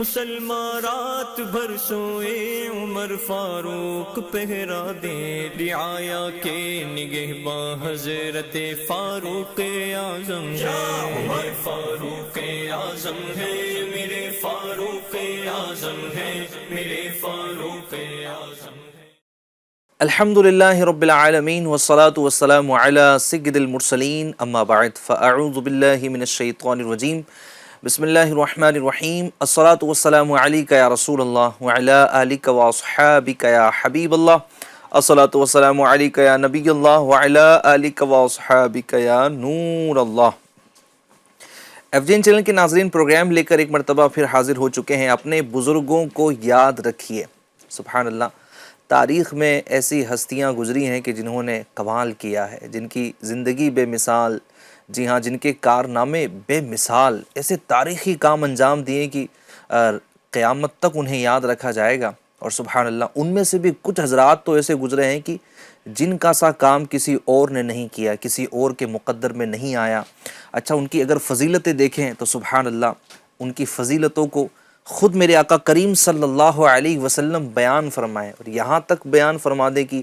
مسلمان رات بھر سوئے عمر فاروق پہرا دیں رعایا کے نگہباں حضرت فاروق اعظم ہے عمر فاروق اعظم ہے میرے فاروق اعظم ہے میرے فاروق اعظم ہے۔ الحمد للہ رب العالمین والصلاة والسلام علی سید المرسلین اما بعد فاعوذ باللہ من الشیطان الرجیم بسم اللہ الرحمن الرحیم الصلاة والسلام علیک یا رسول اللہ وعلی آلک واصحابک یا حبیب اللہ الصلاة والسلام علیک یا نبی اللہ وعلی آلک واصحابک یا نور اللہ۔ ایف جی این چینل کے ناظرین، پروگرام لے کر ایک مرتبہ پھر حاضر ہو چکے ہیں۔ اپنے بزرگوں کو یاد رکھیے۔ سبحان اللہ، تاریخ میں ایسی ہستیاں گزری ہیں کہ جنہوں نے کمال کیا ہے، جن کی زندگی بے مثال، جی ہاں، جن کے کارنامے بے مثال، ایسے تاریخی کام انجام دیے کہ قیامت تک انہیں یاد رکھا جائے گا۔ اور سبحان اللہ، ان میں سے بھی کچھ حضرات تو ایسے گزرے ہیں کہ جن کا سا کام کسی اور نے نہیں کیا، کسی اور کے مقدر میں نہیں آیا۔ اچھا، ان کی اگر فضیلتیں دیکھیں تو سبحان اللہ، ان کی فضیلتوں کو خود میرے آقا کریم صلی اللہ علیہ وسلم بیان فرمائے، اور یہاں تک بیان فرما دے کہ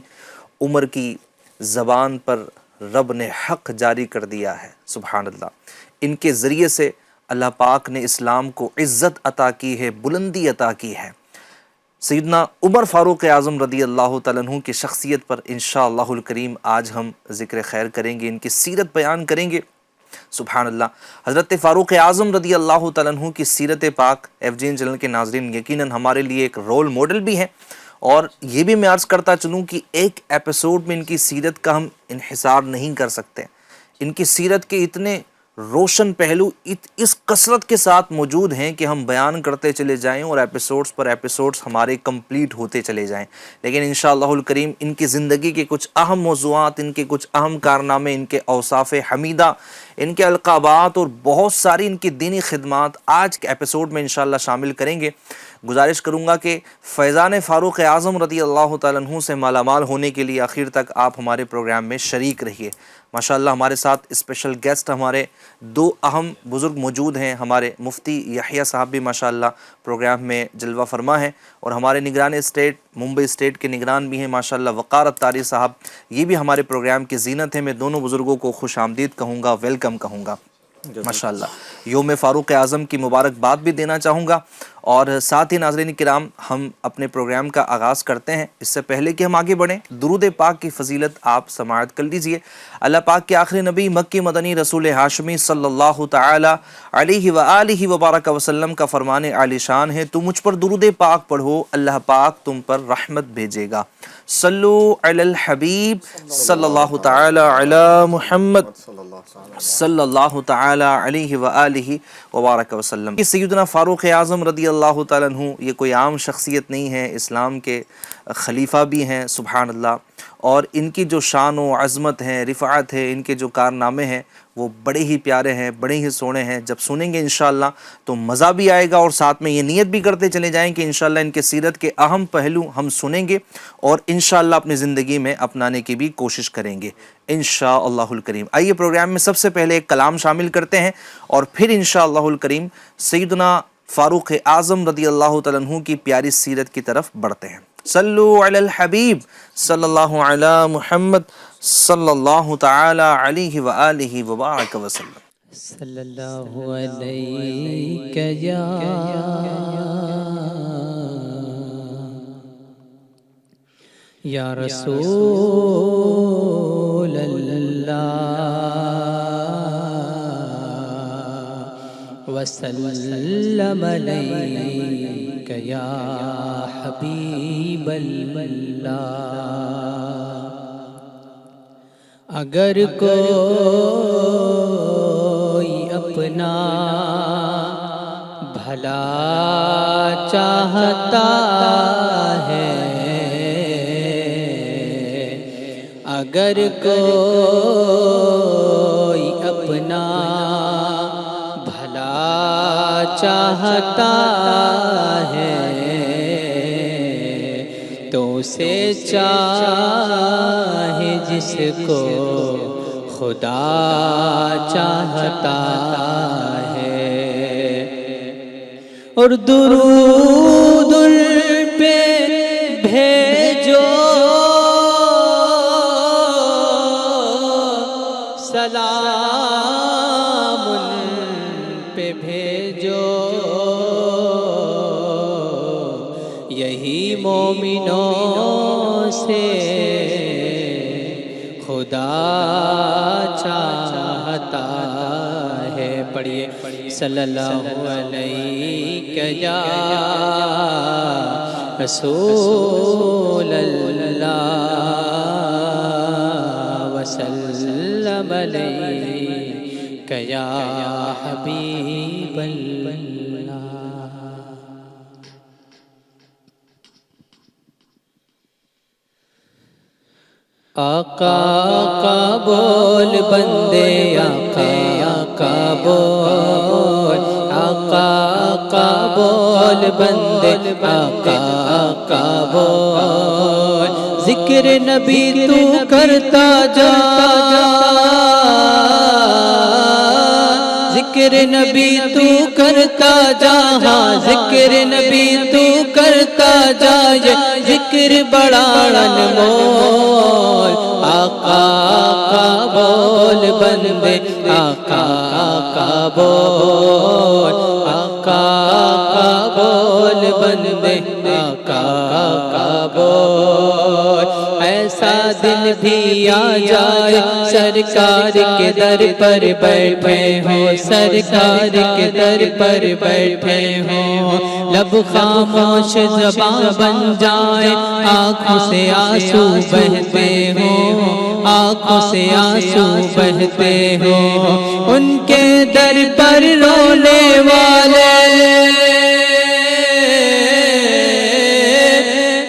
عمر کی زبان پر رب نے حق جاری کر دیا ہے۔ سبحان اللہ، ان کے ذریعے سے اللہ پاک نے اسلام کو عزت عطا کی ہے، بلندی عطا کی ہے۔ سیدنا عمر فاروق اعظم رضی اللہ تعالیٰ عنہ کی شخصیت پر انشاءاللہ الکریم آج ہم ذکر خیر کریں گے، ان کی سیرت بیان کریں گے۔ سبحان اللہ، حضرت فاروق اعظم رضی اللہ تعالیٰ عنہ کی سیرت پاک ایف جی این چینل کے ناظرین یقیناً ہمارے لیے ایک رول ماڈل بھی ہیں، اور یہ بھی میں عرض کرتا چلوں کہ ایک ایپیسوڈ میں ان کی سیرت کا ہم انحصار نہیں کر سکتے۔ ان کی سیرت کے اتنے روشن پہلو اس کثرت کے ساتھ موجود ہیں کہ ہم بیان کرتے چلے جائیں اور ایپیسوڈز پر ایپیسوڈز ہمارے کمپلیٹ ہوتے چلے جائیں، لیکن انشاءاللہ الکریم ان کی زندگی کے کچھ اہم موضوعات، ان کے کچھ اہم کارنامے، ان کے اوصاف حمیدہ، ان کے القابات اور بہت ساری ان کی دینی خدمات آج کے ایپیسوڈ میں انشاءاللہ شامل کریں گے۔ گزارش کروں گا کہ فیضان فاروق اعظم رضی اللہ تعالیٰ عنہ سے مالا مال ہونے کے لیے آخر تک آپ ہمارے پروگرام میں شریک رہیے۔ ماشاءاللہ ہمارے ساتھ اسپیشل گیسٹ ہمارے دو اہم بزرگ موجود ہیں۔ ہمارے مفتی یحییٰ صاحب بھی ماشاءاللہ پروگرام میں جلوہ فرما ہیں، اور ہمارے نگران اسٹیٹ، ممبئی اسٹیٹ کے نگران بھی ہیں ماشاءاللہ وقار اتاری صاحب، یہ بھی ہمارے پروگرام کی زینت ہے۔ میں دونوں بزرگوں کو خوش آمدید کہوں گا، ویلکم کہوں گا ماشاءاللہ۔ یوم فاروق اعظم کی مبارکباد بھی دینا چاہوں گا، اور ساتھ ہی ناظرین کرام ہم اپنے پروگرام کا آغاز کرتے ہیں۔ اس سے پہلے کہ ہم آگے بڑھیں، درود پاک کی فضیلت آپ سماعت کر لیجئے۔ اللہ پاک کے آخری نبی مکی مدنی رسول ہاشمی صلی اللہ تعالی علیہ وآلہ وبارک وسلم کا فرمان عالی شان ہے، تم مجھ پر درود پاک پڑھو، اللہ پاک تم پر رحمت بھیجے گا۔ صلو علی الحبیب صلی اللہ تعالی علی محمد صلی اللہ تعالی علیہ وآلہ وبارک وسلم۔ سیدنا فاروق اعظم رضی اللہ تعالیٰ عنہ یہ کوئی عام شخصیت نہیں ہے، اسلام کے خلیفہ بھی ہیں سبحان اللہ، اور ان کی جو شان و عظمت ہے، رفعت ہے، ان کے جو کارنامے ہیں وہ بڑے ہی پیارے ہیں، بڑے ہی سونے ہیں۔ جب سنیں گے انشاءاللہ تو مزہ بھی آئے گا، اور ساتھ میں یہ نیت بھی کرتے چلے جائیں کہ انشاءاللہ ان کے سیرت کے اہم پہلو ہم سنیں گے اور انشاءاللہ اپنی زندگی میں اپنانے کی بھی کوشش کریں گے انشاءاللہ الکریم۔ آئیے پروگرام میں سب سے پہلے ایک کلام شامل کرتے ہیں، اور پھر انشاءاللہ الکریم سیدنا فاروق اعظم رضی اللہ تعالیٰ عنہ کی پیاری سیرت کی طرف بڑھتے ہیں۔ صلو علی الحبیب صلی اللہ علی محمد صلی اللہ تعالی علیہ وآلہ وبارک وسلم۔ صلی اللہ علیک یا رسول اللہ، وسلم علیک یا حبیب اللہ۔ اگر کوئی اپنا بھلا چاہتا ہے، اگر کوئی اپنا بھلا چاہتا ہے تو اسے چاہے جس کو خدا چاہتا ہے، اور درود ان پہ بھیجو، سلام ان پہ بھیجو، یہی مومنوں سے خدا چاہتا ہے۔ پڑھیے صلی اللہ علیہ یا رسول اللہ وسلم علیہ یا حبیب اللہ۔ آقا آقا بول بندے، آقا آقا بول، آقا آقا بول بندے، آقا آقا بول، ذکر نبی تو کرتا جا، ذکر نبی تو کرتا جا، ہاں ذکر نبی تو کرتا جا، یہ ذکر بڑا انمول۔ آقا آقا بول بندے، آقا آقا بول، آقا آقا بول بندے، آقا آقا بول۔ ایسا دن بھی آ جائے سرکار کے در پر بیٹھے ہوں، سرکار کے در پر بیٹھے ہوں، لب خاموش زباں بن جائے، آنکھوں سے آنسو بہتے ہوں، آنکھوں سے آنسو بہتے ہوں، ان کے در پر رونے والے،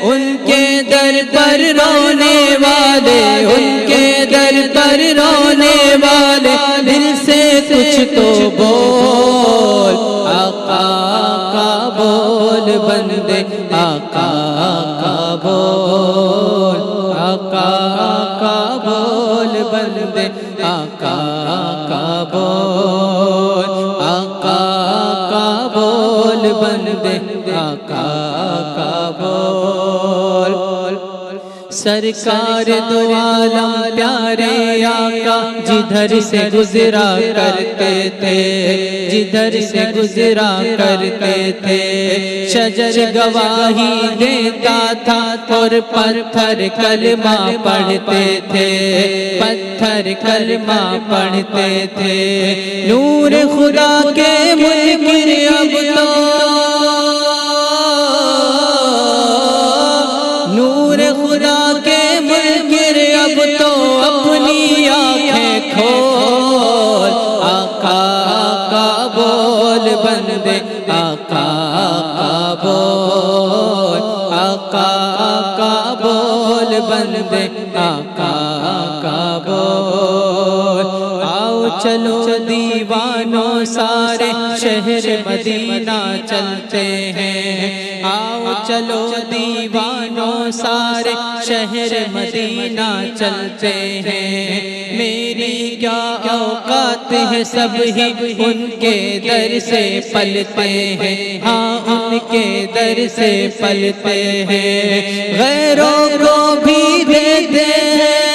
ان کے در پر رونے والے، ان کے در پر رونے والے، دل سے کچھ تو بول۔ آقا آقا بول بندے، آقا آقا بول، آقا آقا بول بندے، آقا آقا بول، آقا آقا بول بندے، آقا آقا بول۔ سرکار دو عالم پیارے آقا جدھر سے گزرا کرتے تھے، جدھر سے گزرا کرتے تھے، شجر گواہی دیتا تھا اور پتھر کلمہ پڑھتے تھے، پتھر کلمہ پڑھتے تھے، نور خدا کے منکر اب تو، نور خدا کے منکر اب تو اپنی آنکھیں کھول۔ آقا آقا بول بندے، آقا آقا بول، آقا آقا بول بندے، آقا آقا بول۔ آؤ چلو دیوانوں سارے شہر مدینہ چلتے ہیں، آؤ چلو دیوانوں سارے شہر مدینہ چلتے ہیں، میری کیا اوقات ہے سب ہی ان کے در سے پلتے ہیں، ہاں ان کے در سے پلتے ہیں، غیروں کو بھی دیتے ہیں،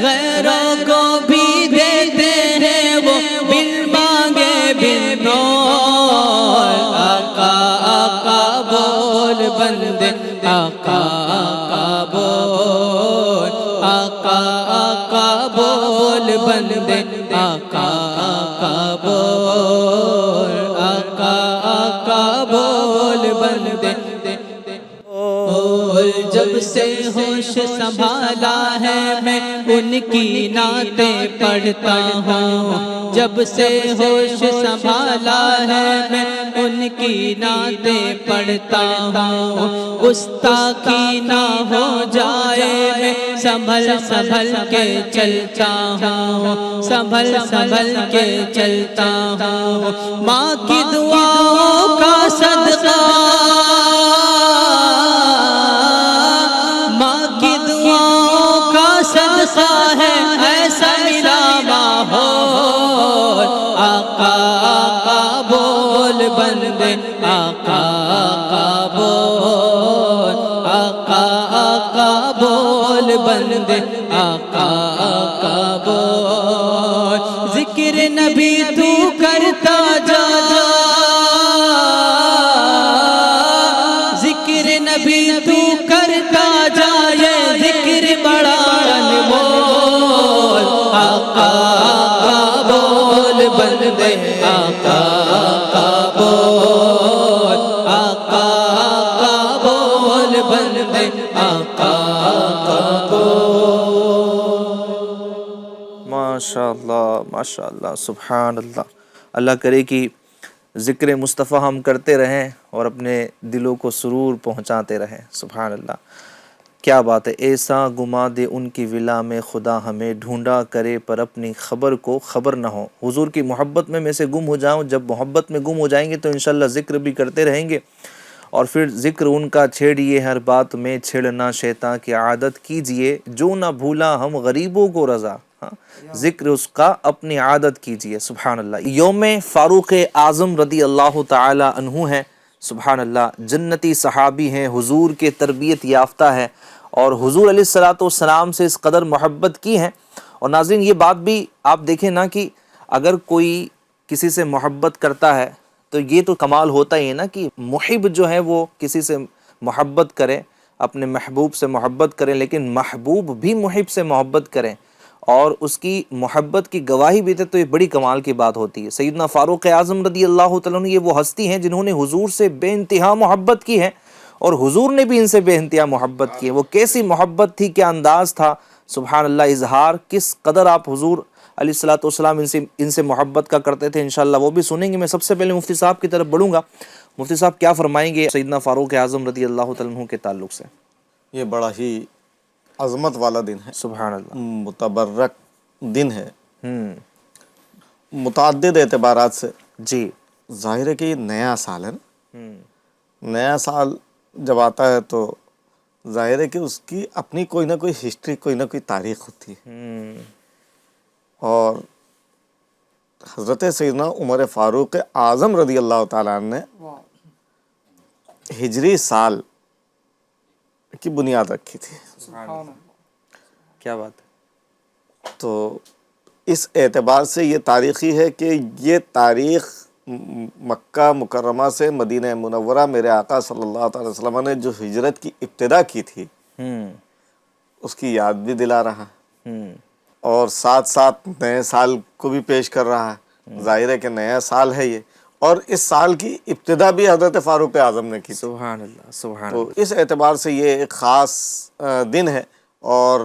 غیروں کو بھی دیتے ہیں، وہ بن مانگے بن نول۔ آقا آقا بول بندے، آقا آقا بول، آقا آقا بول بندے، آقا آقا بول، آقا آقا بول بندے۔ جب سے ہوش سنبھالا ہے میں ان کی نعتیں پڑھتا ہوں، جب سے ہوش سنبھالا ہے میں ان کی نعتیں پڑھتا ہوں، گستاخی نہ ہو جائے میں سنبھل سنبھل کے چلتا ہوں، سنبھل سنبھل کے چلتا ہوں، ماں کی دعاؤں کا صدقہ، ماں کی دعاؤں کا صدقہ ہے ایسا ملا ماحول۔ آقا آقا بول بندے آقا آقا بول آقا آقا بول بندے آقا آقا بول ذکر نبی تو کرتا جا ذکر نبی تو کرتا جا یہ ذکر بڑا انمول آقا آقا بول بندے آقا آقا بول آقا آقا بول بندے آقا آقا بول ماشاء اللہ سبحان اللہ۔ اللہ کرے کہ ذکر مصطفیٰ ہم کرتے رہیں اور اپنے دلوں کو سرور پہنچاتے رہیں۔ سبحان اللہ، کیا بات ہے۔ ایسا گما دے ان کی ولا میں خدا ہمیں، ڈھونڈا کرے پر اپنی خبر کو خبر نہ ہو۔ حضور کی محبت میں سے گم ہو جاؤں، جب محبت میں گم ہو جائیں گے تو انشاءاللہ ذکر بھی کرتے رہیں گے، اور پھر ذکر ان کا چھیڑیے ہر بات میں، چھیڑنا شیطان کی عادت کیجئے، جو نہ بھولا ہم غریبوں کو رضا، ذکر اس کا اپنی عادت کیجئے۔ سبحان اللہ۔ یوم فاروق اعظم رضی اللہ تعالی عنہ ہے۔ سبحان اللہ، جنتی صحابی ہیں، حضور کے تربیت یافتہ ہے، اور حضور علیہ السلام سے اس قدر محبت کی ہے۔ اور ناظرین یہ بات بھی آپ دیکھیں نا کہ اگر کوئی کسی سے محبت کرتا ہے تو یہ تو کمال ہوتا ہی ہے نا کہ محب جو ہے وہ کسی سے محبت کرے، اپنے محبوب سے محبت کرے، لیکن محبوب بھی محب سے محبت کریں اور اس کی محبت کی گواہی بھی دے، تو یہ بڑی کمال کی بات ہوتی ہے۔ سیدنا فاروق اعظم رضی اللہ تعالیٰ عنہ یہ وہ ہستی ہیں جنہوں نے حضور سے بے انتہا محبت کی ہے، اور حضور نے بھی ان سے بے انتہا محبت کی ہے۔ وہ کیسی محبت تھی، کیا انداز تھا، سبحان اللہ، اظہار کس قدر آپ حضور علیہ السلام ان سے محبت کا کرتے تھے، انشاءاللہ وہ بھی سنیں گے۔ میں سب سے پہلے مفتی صاحب کی طرف بڑھوں گا۔ مفتی صاحب کیا فرمائیں گے سیدنا فاروق اعظم رضی اللہ تعالیٰ عنہ کے تعلق سے؟ یہ بڑا ہی عظمت والا دن ہے، سبحان اللہ، متبرک دن ہے متعدد اعتبارات سے۔ جی، ظاہر ہے کہ یہ نیا سال ہے نا، نیا سال جب آتا ہے تو ظاہر ہے کہ اس کی اپنی کوئی نہ کوئی ہسٹری، کوئی نہ کوئی تاریخ ہوتی ہے، اور حضرت سیدنا عمر فاروق اعظم رضی اللہ تعالیٰ عنہ نے ہجری سال کی بنیاد رکھی تھی۔ کیا بات ہے۔ تو اس اعتبار سے یہ تاریخی ہے کہ یہ تاریخ مکہ مکرمہ سے مدینہ منورہ میرے آقا صلی اللہ علیہ وسلم نے جو ہجرت کی ابتدا کی تھی اس کی یاد بھی دلا رہا ہے، اور ساتھ ساتھ نئے سال کو بھی پیش کر رہا ہے۔ ظاہر ہے کہ نیا سال ہے یہ، اور اس سال کی ابتدا بھی حضرت فاروق اعظم نے کی تھی۔ سبحان اللہ، سبحان تو اللہ۔ اس اعتبار سے یہ ایک خاص دن ہے، اور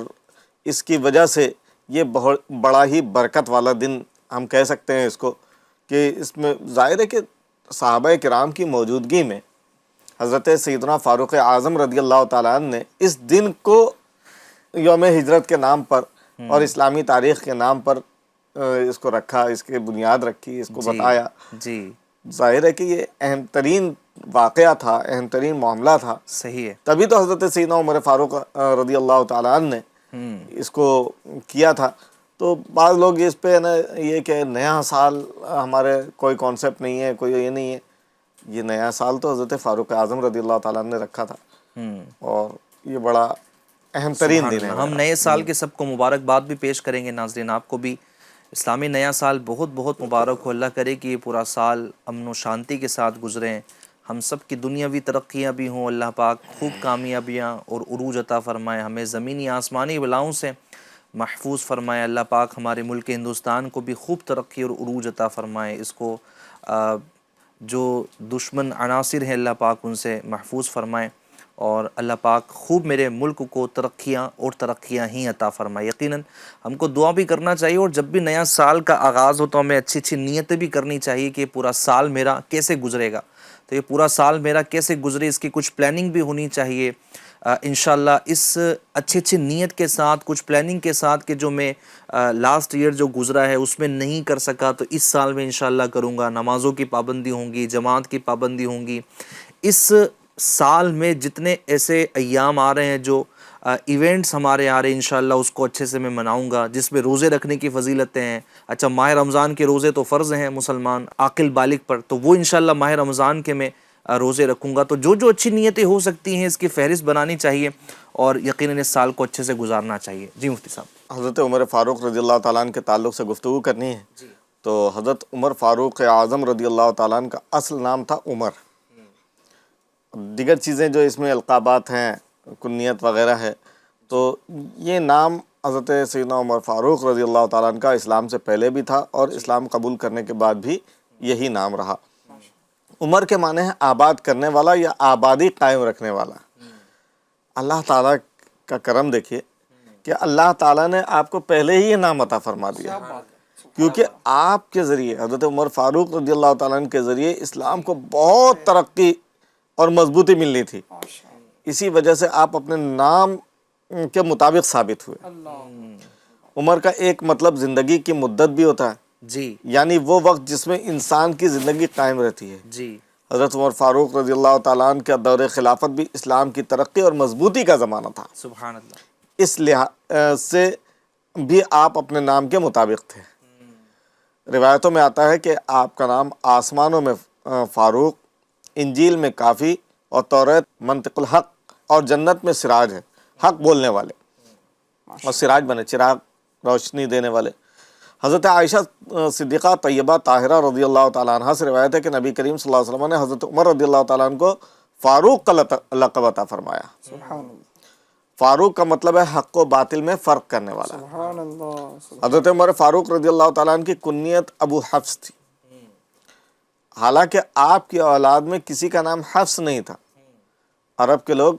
اس کی وجہ سے یہ بہت بڑا ہی برکت والا دن ہم کہہ سکتے ہیں اس کو، کہ اس میں ظاہر ہے کہ صحابہ کرام کی موجودگی میں حضرت سیدنا فاروق اعظم رضی اللہ تعالیٰ عنہ نے اس دن کو یوم ہجرت کے نام پر اور اسلامی تاریخ کے نام پر اس کو رکھا، اس کی بنیاد رکھی، اس کو بتایا۔ جی، ظاہر ہے کہ یہ اہم ترین واقعہ تھا، اہم ترین معاملہ تھا، صحیح ہے۔ تبھی تو حضرت سیدنا عمر فاروق رضی اللہ تعالیٰ عنہ نے اس کو کیا تھا۔ تو بعض لوگ اس پہ نا یہ کہ نیا سال ہمارے کوئی کانسیپٹ نہیں ہے، کوئی یہ نہیں ہے، یہ نیا سال تو حضرت فاروق اعظم رضی اللہ تعالیٰ عنہ نے رکھا تھا، اور یہ بڑا اہم ترین دن ہے۔ ہم نئے سال کے سب کو مبارکباد بھی پیش کریں گے ناظرین، آپ کو بھی اسلامی نیا سال بہت بہت مبارک ہو۔ اللہ کرے کہ یہ پورا سال امن و شانتی کے ساتھ گزریں، ہم سب کی دنیاوی ترقیاں بھی ہوں، اللہ پاک خوب کامیابیاں اور عروج عطا فرمائے، ہمیں زمینی آسمانی بلاؤں سے محفوظ فرمائے، اللہ پاک ہمارے ملک ہندوستان کو بھی خوب ترقی اور عروج عطا فرمائے، اس کو جو دشمن عناصر ہیں اللہ پاک ان سے محفوظ فرمائے، اور اللہ پاک خوب میرے ملک کو ترقیاں اور ترقیاں ہی عطا فرمائے۔ یقیناً ہم کو دعا بھی کرنا چاہیے، اور جب بھی نیا سال کا آغاز ہو تو ہمیں اچھی اچھی نیتیں بھی کرنی چاہیے کہ پورا سال میرا کیسے گزرے گا، تو یہ پورا سال میرا کیسے گزرے اس کی کچھ پلاننگ بھی ہونی چاہیے۔ انشاءاللہ اس اچھی اچھی نیت کے ساتھ، کچھ پلاننگ کے ساتھ کہ جو میں لاسٹ ایئر جو گزرا ہے اس میں نہیں کر سکا تو اس سال میں انشاءاللہ کروں گا، نمازوں کی پابندی ہوں گی، جماعت کی پابندی ہوں گی۔ اس سال میں جتنے ایسے ایام آ رہے ہیں جو ایونٹس ہمارے آ رہے ہیں انشاءاللہ اس کو اچھے سے میں مناؤں گا، جس میں روزے رکھنے کی فضیلتیں ہیں. اچھا ماہ رمضان کے روزے تو فرض ہیں مسلمان عاقل بالغ پر، تو وہ انشاءاللہ ماہ رمضان کے میں روزے رکھوں گا. تو جو اچھی نیتیں ہو سکتی ہیں اس کی فہرست بنانی چاہیے اور یقیناً اس سال کو اچھے سے گزارنا چاہیے. جی مفتی صاحب. حضرت عمر فاروق رضی اللہ تعالیٰ عنہ کے تعلق سے گفتگو کرنی ہے. تو حضرت عمر فاروق اعظم رضی اللہ تعالیٰ عنہ کا اصل نام تھا عمر. دیگر چیزیں جو اس میں القابات ہیں، کنیت وغیرہ ہے، تو یہ نام حضرت سیدنا عمر فاروق رضی اللہ تعالیٰ عنہ کا اسلام سے پہلے بھی تھا اور اسلام قبول کرنے کے بعد بھی یہی نام رہا. عمر کے معنی ہے آباد کرنے والا یا آبادی قائم رکھنے والا. اللہ تعالیٰ کا کرم دیکھیے کہ اللہ تعالیٰ نے آپ کو پہلے ہی یہ نام عطا فرما دیا، کیونکہ آپ کے ذریعے حضرت عمر فاروق رضی اللہ تعالیٰ عنہ کے ذریعے اسلام کو بہت ترقی اور مضبوطی ملنی تھی. اسی وجہ سے آپ اپنے نام کے مطابق ثابت ہوئے. عمر کا ایک مطلب زندگی کی مدت بھی ہوتا ہے، جی یعنی وہ وقت جس میں انسان کی زندگی قائم رہتی ہے. جی حضرت عمر فاروق رضی اللہ تعالیٰ عنہ کا دور خلافت بھی اسلام کی ترقی اور مضبوطی کا زمانہ تھا. سبحان اللہ. اس لحاظ سے بھی آپ اپنے نام کے مطابق تھے. روایتوں میں آتا ہے کہ آپ کا نام آسمانوں میں فاروق، انجیل میں کافی اور توریت منطق الحق اور جنت میں سراج ہے، حق بولنے والے. اور سراج بنے چراغ، روشنی دینے والے. حضرت عائشہ صدیقہ طیبہ طاہرہ رضی اللہ تعالیٰ عنہ سے روایت ہے کہ نبی کریم صلی اللہ علیہ وسلم نے حضرت عمر رضی اللہ تعالیٰ عنہ کو فاروق کا لقب عطا فرمایا. فاروق کا مطلب ہے حق و باطل میں فرق کرنے والا. حضرت عمر فاروق رضی اللہ تعالیٰ عنہ کی کنیت ابو حفص تھی، حالانکہ آپ کی اولاد میں کسی کا نام حفص نہیں تھا. عرب کے لوگ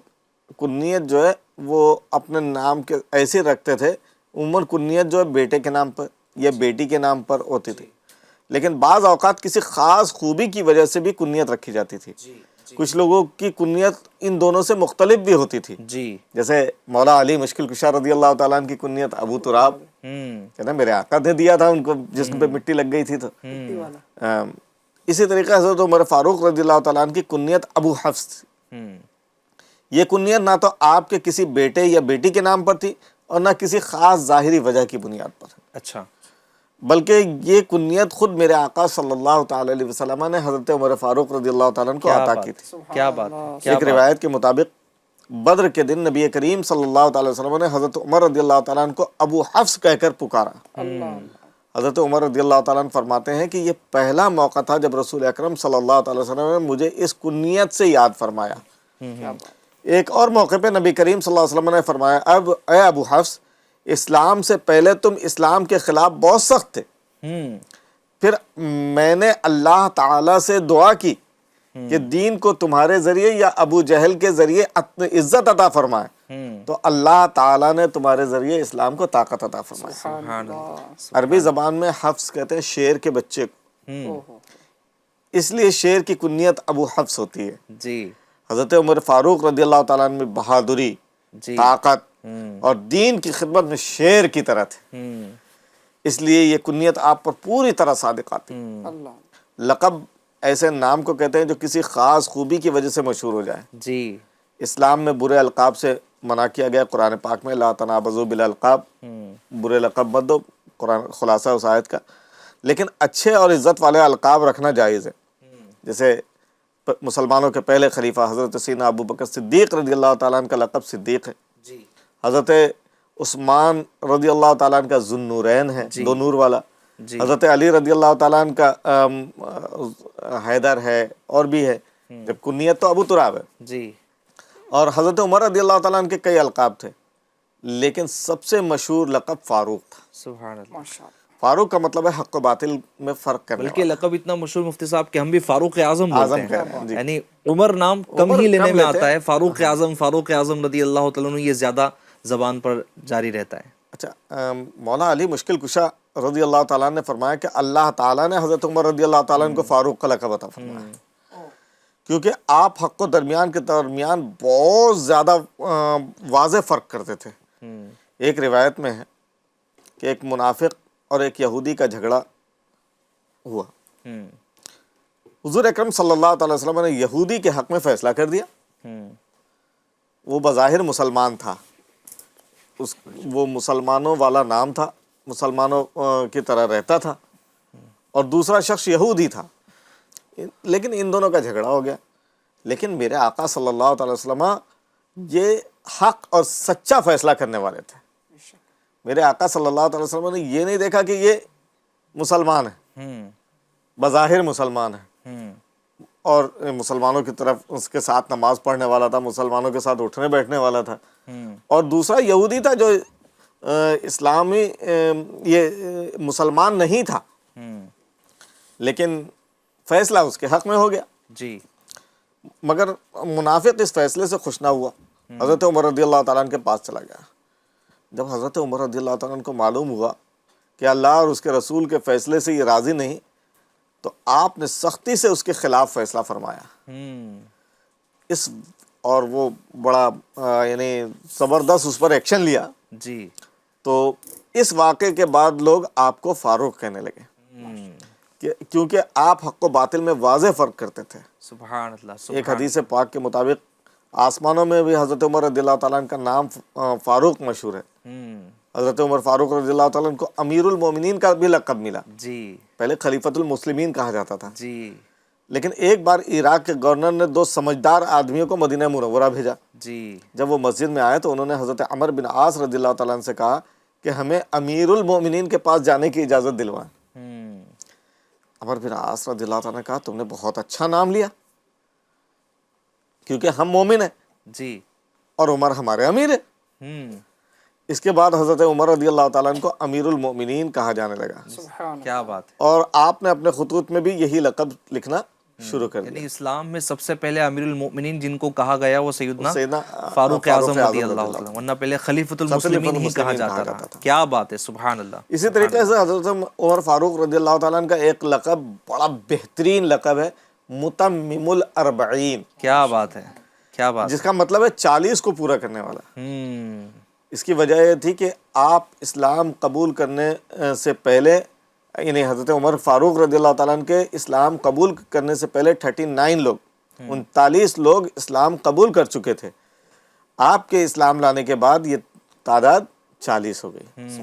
کنیت جو ہے وہ اپنے نام کے ایسے رکھتے تھے، عموماً کنیت جو ہے بیٹے کے نام پر یا بیٹی کے نام پر ہوتی تھی، لیکن بعض اوقات کسی خاص خوبی کی وجہ سے بھی کنیت رکھی جاتی تھی. کچھ لوگوں کی کنیت ان دونوں سے مختلف بھی ہوتی تھی. جیسے مولا علی مشکل کشا رضی اللہ تعالیٰ عنہ کی کنیت ابو تراب، کہتے ہیں میرے آقا نے دیا تھا ان کو جسم پہ مٹی لگ گئی تھی. تو اسی طریقے حضرت عمر فاروق رضی اللہ تعالیٰ عنہ کی کنیت ابو حفص تھی. یہ کنیت نہ تو آپ کے کسی بیٹے یا بیٹی کے نام پر تھی اور نہ کسی خاص ظاہری وجہ کی بنیاد پر. اچھا، بلکہ یہ کنیت خود میرے آقا صلی اللہ تعالی علیہ وسلم نے حضرت عمر فاروق رضی اللہ تعالیٰ عنہ کو عطا کی تھی. کیا بات ہے. ایک روایت کے مطابق بدر کے دن نبی کریم صلی اللہ تعالی وسلم نے حضرت عمر رضی اللہ تعالیٰ عنہ کو ابو حفص کہہ کر پکارا. حضرت عمر رضی اللہ تعالیٰ عنہ فرماتے ہیں کہ یہ پہلا موقع تھا جب رسول اکرم صلی اللہ تعالی وسلم نے مجھے اس کنیت سے یاد فرمایا. ایک اور موقع پہ نبی کریم صلی اللہ علیہ وسلم نے فرمایا، اب اے ابو حفص، اسلام سے پہلے تم اسلام کے خلاف بہت سخت تھے، پھر میں نے اللہ تعالیٰ سے دعا کی کہ دین کو تمہارے ذریعے یا ابو جہل کے ذریعے عزت عطا فرمائے، تو اللہ تعالیٰ نے تمہارے ذریعے اسلام کو طاقت عطا فرمائی. عربی زبان میں حفص کہتے ہیں شیر کے بچے کو، اس لیے شیر کی کنیت ابو حفص ہوتی ہے. جی. حضرت عمر فاروق رضی اللہ تعالیٰ عنہ میں بہادری، طاقت اور دین کی خدمت میں شیر کی طرح تھے، اس لیے یہ کنیت آپ پر پوری طرح صادق آتی. لقب ایسے نام کو کہتے ہیں جو کسی خاص خوبی کی وجہ سے مشہور ہو جائے. جی. اسلام میں برے القاب سے منع کیا گیا. قرآن پاک میں لا تنابزوا بالالقاب، برے لقب مت دو، قرآن خلاصہ اس آیت کا. لیکن اچھے اور عزت والے القاب رکھنا جائز ہے. جیسے مسلمانوں کے پہلے خلیفہ حضرت سیدنا ابو بکر صدیق رضی اللہ تعالیٰ عنہ کا لقب صدیق ہے. حضرت عثمان رضی اللہ تعالیٰ عنہ کا ذوالنورین ہے، دو نور والا. حضرت علی رضی اللہ تعالیٰ عنہ کا حیدر ہے اور بھی ہے، جب کنیت تو ابو تراب ہے. جی. اور حضرت عمر رضی اللہ تعالیٰ عنہ کے کئی القاب تھے، لیکن سب سے مشہور لقب فاروق تھا. سبحان اللہ. فاروق کا مطلب ہے حق و باطل میں فرق کرنے بلکہ لقب اتنا مشہور مفتی صاحب کہ ہم بھی فاروق اعظم بولتے کہہ رہے ہیں، ہیں. یعنی عمر نام کم ہی لینے میں آتا ہے، فاروق اعظم رضی اللہ تعالیٰ عنہ یہ زیادہ زبان پر جاری رہتا ہے. اچھا، مولا علی مشکل کشا رضی اللہ تعالیٰ نے فرمایا کہ اللہ تعالیٰ نے حضرت عمر رضی اللہ تعالیٰ عنہ کو فاروق کا لقب عطا فرمایا، کیونکہ آپ حق و درمیان کے درمیان بہت زیادہ واضح فرق کرتے تھے. ایک روایت میں ہے کہ ایک منافق اور ایک یہودی کا جھگڑا ہوا. حضور اکرم صلی اللہ تعالی وسلم نے یہودی کے حق میں فیصلہ کر دیا. وہ بظاہر مسلمان تھا وہ مسلمانوں والا نام تھا، مسلمانوں کی طرح رہتا تھا، اور دوسرا شخص یہودی تھا، لیکن ان دونوں کا جھگڑا ہو گیا۔ لیکن میرے آقا صلی اللہ تعالی وسلم یہ حق اور سچا فیصلہ کرنے والے تھے۔ میرے آقا صلی اللہ تعالی وسلم نے یہ نہیں دیکھا کہ یہ مسلمان ہے، بظاہر مسلمان ہے، اور مسلمانوں کی طرف اس کے ساتھ نماز پڑھنے والا تھا، مسلمانوں کے ساتھ اٹھنے بیٹھنے والا تھا، اور دوسرا یہودی تھا جو اسلامی یہ مسلمان نہیں تھا، لیکن فیصلہ اس کے حق میں ہو گیا۔ جی مگر منافق اس فیصلے سے خوش نہ ہوا، حضرت عمر رضی اللہ تعالیٰ عنہ کے پاس چلا گیا۔ جب حضرت عمر رضی اللہ تعالیٰ عنہ کو معلوم ہوا کہ اللہ اور اس کے رسول کے فیصلے سے یہ راضی نہیں، تو آپ نے سختی سے اس کے خلاف فیصلہ فرمایا، اور وہ بڑا یعنی زبردست اس پر ایکشن لیا۔ جی تو اس واقعے کے بعد لوگ آپ کو فاروق کہنے لگے، کیونکہ آپ حق و باطل میں واضح فرق کرتے تھے۔ سبحان اللہ۔ ایک حدیث پاک کے مطابق آسمانوں میں بھی حضرت عمر رضی اللہ تعالیٰ عنہ کا نام فاروق مشہور ہے۔ حضرت عمر فاروق رضی اللہ تعالیٰ عنہ کو امیر المومنین کا بھی لقب ملا۔ جی پہلے خلیفۃ المسلمین کہا جاتا تھا، جی لیکن ایک بار عراق کے گورنر نے 2 سمجھدار آدمیوں کو مدینہ منورہ بھیجا۔ جی جب وہ مسجد میں آئے تو انہوں نے حضرت عمر بن عاص رضی اللہ تعالیٰ عنہ سے کہا کہ ہمیں امیر المومنین کے پاس جانے کی اجازت دلوائیں۔ عمر بن عاص رضی اللہ تعالیٰ نے کہا تم نے بہت اچھا نام لیا، کیونکہ ہم مومن ہیں جی اور عمر ہمارے امیر ہیں۔ اس کے بعد حضرت عمر رضی اللہ تعالیٰ عنہ کو امیر المومنین کہا جانے لگا، کیا بات ہے۔ اور آپ نے اپنے خطوط میں بھی یہی لقب لکھنا شروع کر دیا۔ یعنی اسلام میں سب سے پہلے امیر المؤمنین جن کو کہا گیا وہ سیدنا سیدنا فاروق اعظم رضی اللہ تعالیٰ، ورنہ پہلے خلیفۃ المسلمین ہی کہا جاتا تھا۔ کیا بات ہے، سبحان اللہ۔ اسی طریقے سے حضرت عمر فاروق رضی اللہ تعالیٰ عنہ کا ایک لقب بڑا بہترین لقب ہے، متمم الاربعین، کیا بات ہے، کیا بات جس کا مطلب ہے 40 کو پورا کرنے والا۔ ہے۔ اس کی وجہ یہ تھی کہ آپ اسلام قبول کرنے سے پہلے، یعنی حضرت عمر فاروق رضی اللہ تعالیٰ عنہ کے اسلام قبول کرنے سے پہلے 39 لوگ، 39 لوگ اسلام قبول کر چکے تھے۔ آپ کے اسلام لانے کے بعد یہ تعداد 40 ہو گئی۔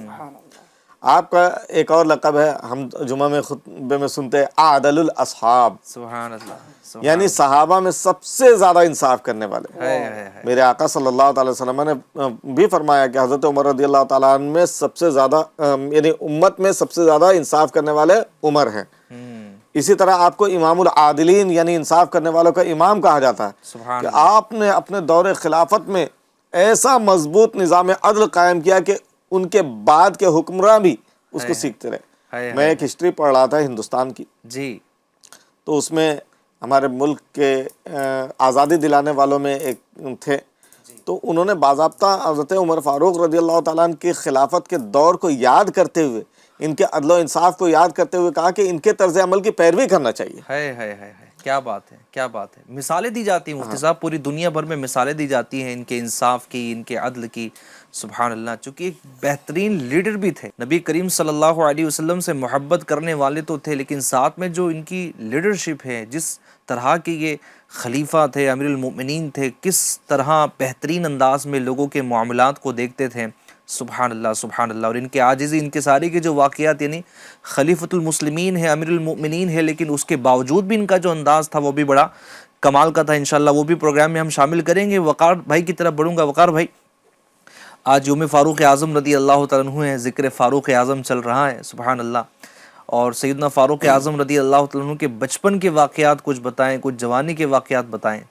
آپ کا ایک اور لقب ہے، ہم جمعہ میں خطبے میں سنتے ہیں، عادل الاصحاب، سبحان اللہ۔ یعنی صحابہ میں سب سے زیادہ انصاف کرنے والے۔ میرے آقا صلی اللہ تعالی وسلم نے بھی فرمایا کہ حضرت عمر رضی اللہ تعالیٰ عنہ میں سب سے زیادہ، یعنی امت میں سب سے زیادہ انصاف کرنے والے عمر ہیں۔ اسی طرح آپ کو امام العادلین یعنی انصاف کرنے والوں کا امام کہا جاتا ہے، کہ آپ نے اپنے دور خلافت میں ایسا مضبوط نظام عدل قائم کیا کہ ان کے بعد کے حکمراں بھی اس کو سیکھتے رہے۔ میں ایک ہسٹری پڑھ رہا تھا ہندوستان کی، جی تو اس میں ہمارے ملک کے آزادی دلانے والوں میں ایک تھے، تو انہوں نے باضابطہ حضرت عمر فاروق رضی اللہ تعالیٰ عنہ کی خلافت کے دور کو یاد کرتے ہوئے، ان کے عدل و انصاف کو یاد کرتے ہوئے کہا کہ ان کے طرز عمل کی پیروی کرنا چاہیے۔ ہے کیا بات ہے، کیا بات ہے۔ مثالیں دی جاتی ہیں مفتی صاحب، پوری دنیا بھر میں مثالیں دی جاتی ہیں ان کے انصاف کی، ان کے عدل کی۔ سبحان اللہ، چونکہ ایک بہترین لیڈر بھی تھے، نبی کریم صلی اللہ علیہ وسلم سے محبت کرنے والے تو تھے، لیکن ساتھ میں جو ان کی لیڈرشپ ہے، جس طرح کے یہ خلیفہ تھے، امیر المؤمنین تھے، کس طرح بہترین انداز میں لوگوں کے معاملات کو دیکھتے تھے۔ سبحان اللہ، سبحان اللہ۔ اور ان کے عاجزی، ان کے سارے کے جو واقعات، یعنی خلیفۃ المسلمین ہے، امیر المؤمنین ہے، لیکن اس کے باوجود بھی ان کا جو انداز تھا وہ بھی بڑا کمال کا تھا۔ انشاءاللہ وہ بھی پروگرام میں ہم شامل کریں گے۔ وقار بھائی کی طرف بڑھوں گا۔ وقار بھائی، آج یوم فاروق اعظم رضی اللہ تعالیٰ عنہ ہے، ذکر فاروق اعظم چل رہا ہے، سبحان اللہ۔ اور سیدنا فاروق اعظم رضی اللہ تعالیٰ عنہ کے بچپن کے واقعات کچھ بتائیں، کچھ جوانی کے واقعات بتائیں۔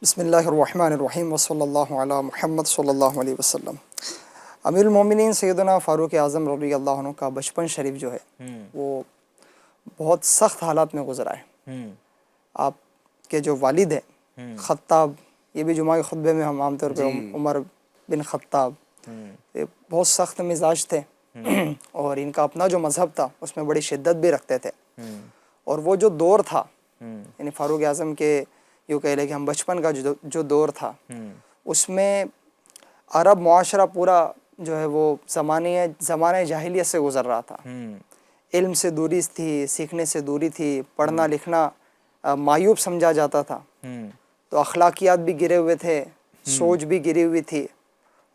بسم اللہ الرحمن الرحیم وصلی اللہ علی محمد صلی اللہ علیہ وسلم۔ امیر المومنین سیدنا فاروق اعظم رضی اللہ عنہ کا بچپن شریف جو ہے وہ بہت سخت حالات میں گزرا ہے۔ آپ کے جو والد ہیں خطاب، یہ بھی جمعہ کے خطبے میں ہم عام طور پہ عمر بن خطاب، یہ بہت سخت مزاج تھے، اور ان کا اپنا جو مذہب تھا اس میں بڑی شدت بھی رکھتے تھے۔ اور وہ جو دور تھا، یعنی فاروق اعظم کے یوں کہہ لیں کہ ہم بچپن کا جو دور تھا، اس میں عرب معاشرہ پورا جو ہے وہ زمانہ جاہلیت سے گزر رہا تھا۔ علم سے دوری تھی، سیکھنے سے دوری تھی، پڑھنا لکھنا معیوب سمجھا جاتا تھا، تو اخلاقیات بھی گرے ہوئے تھے، سوچ بھی گری ہوئی تھی،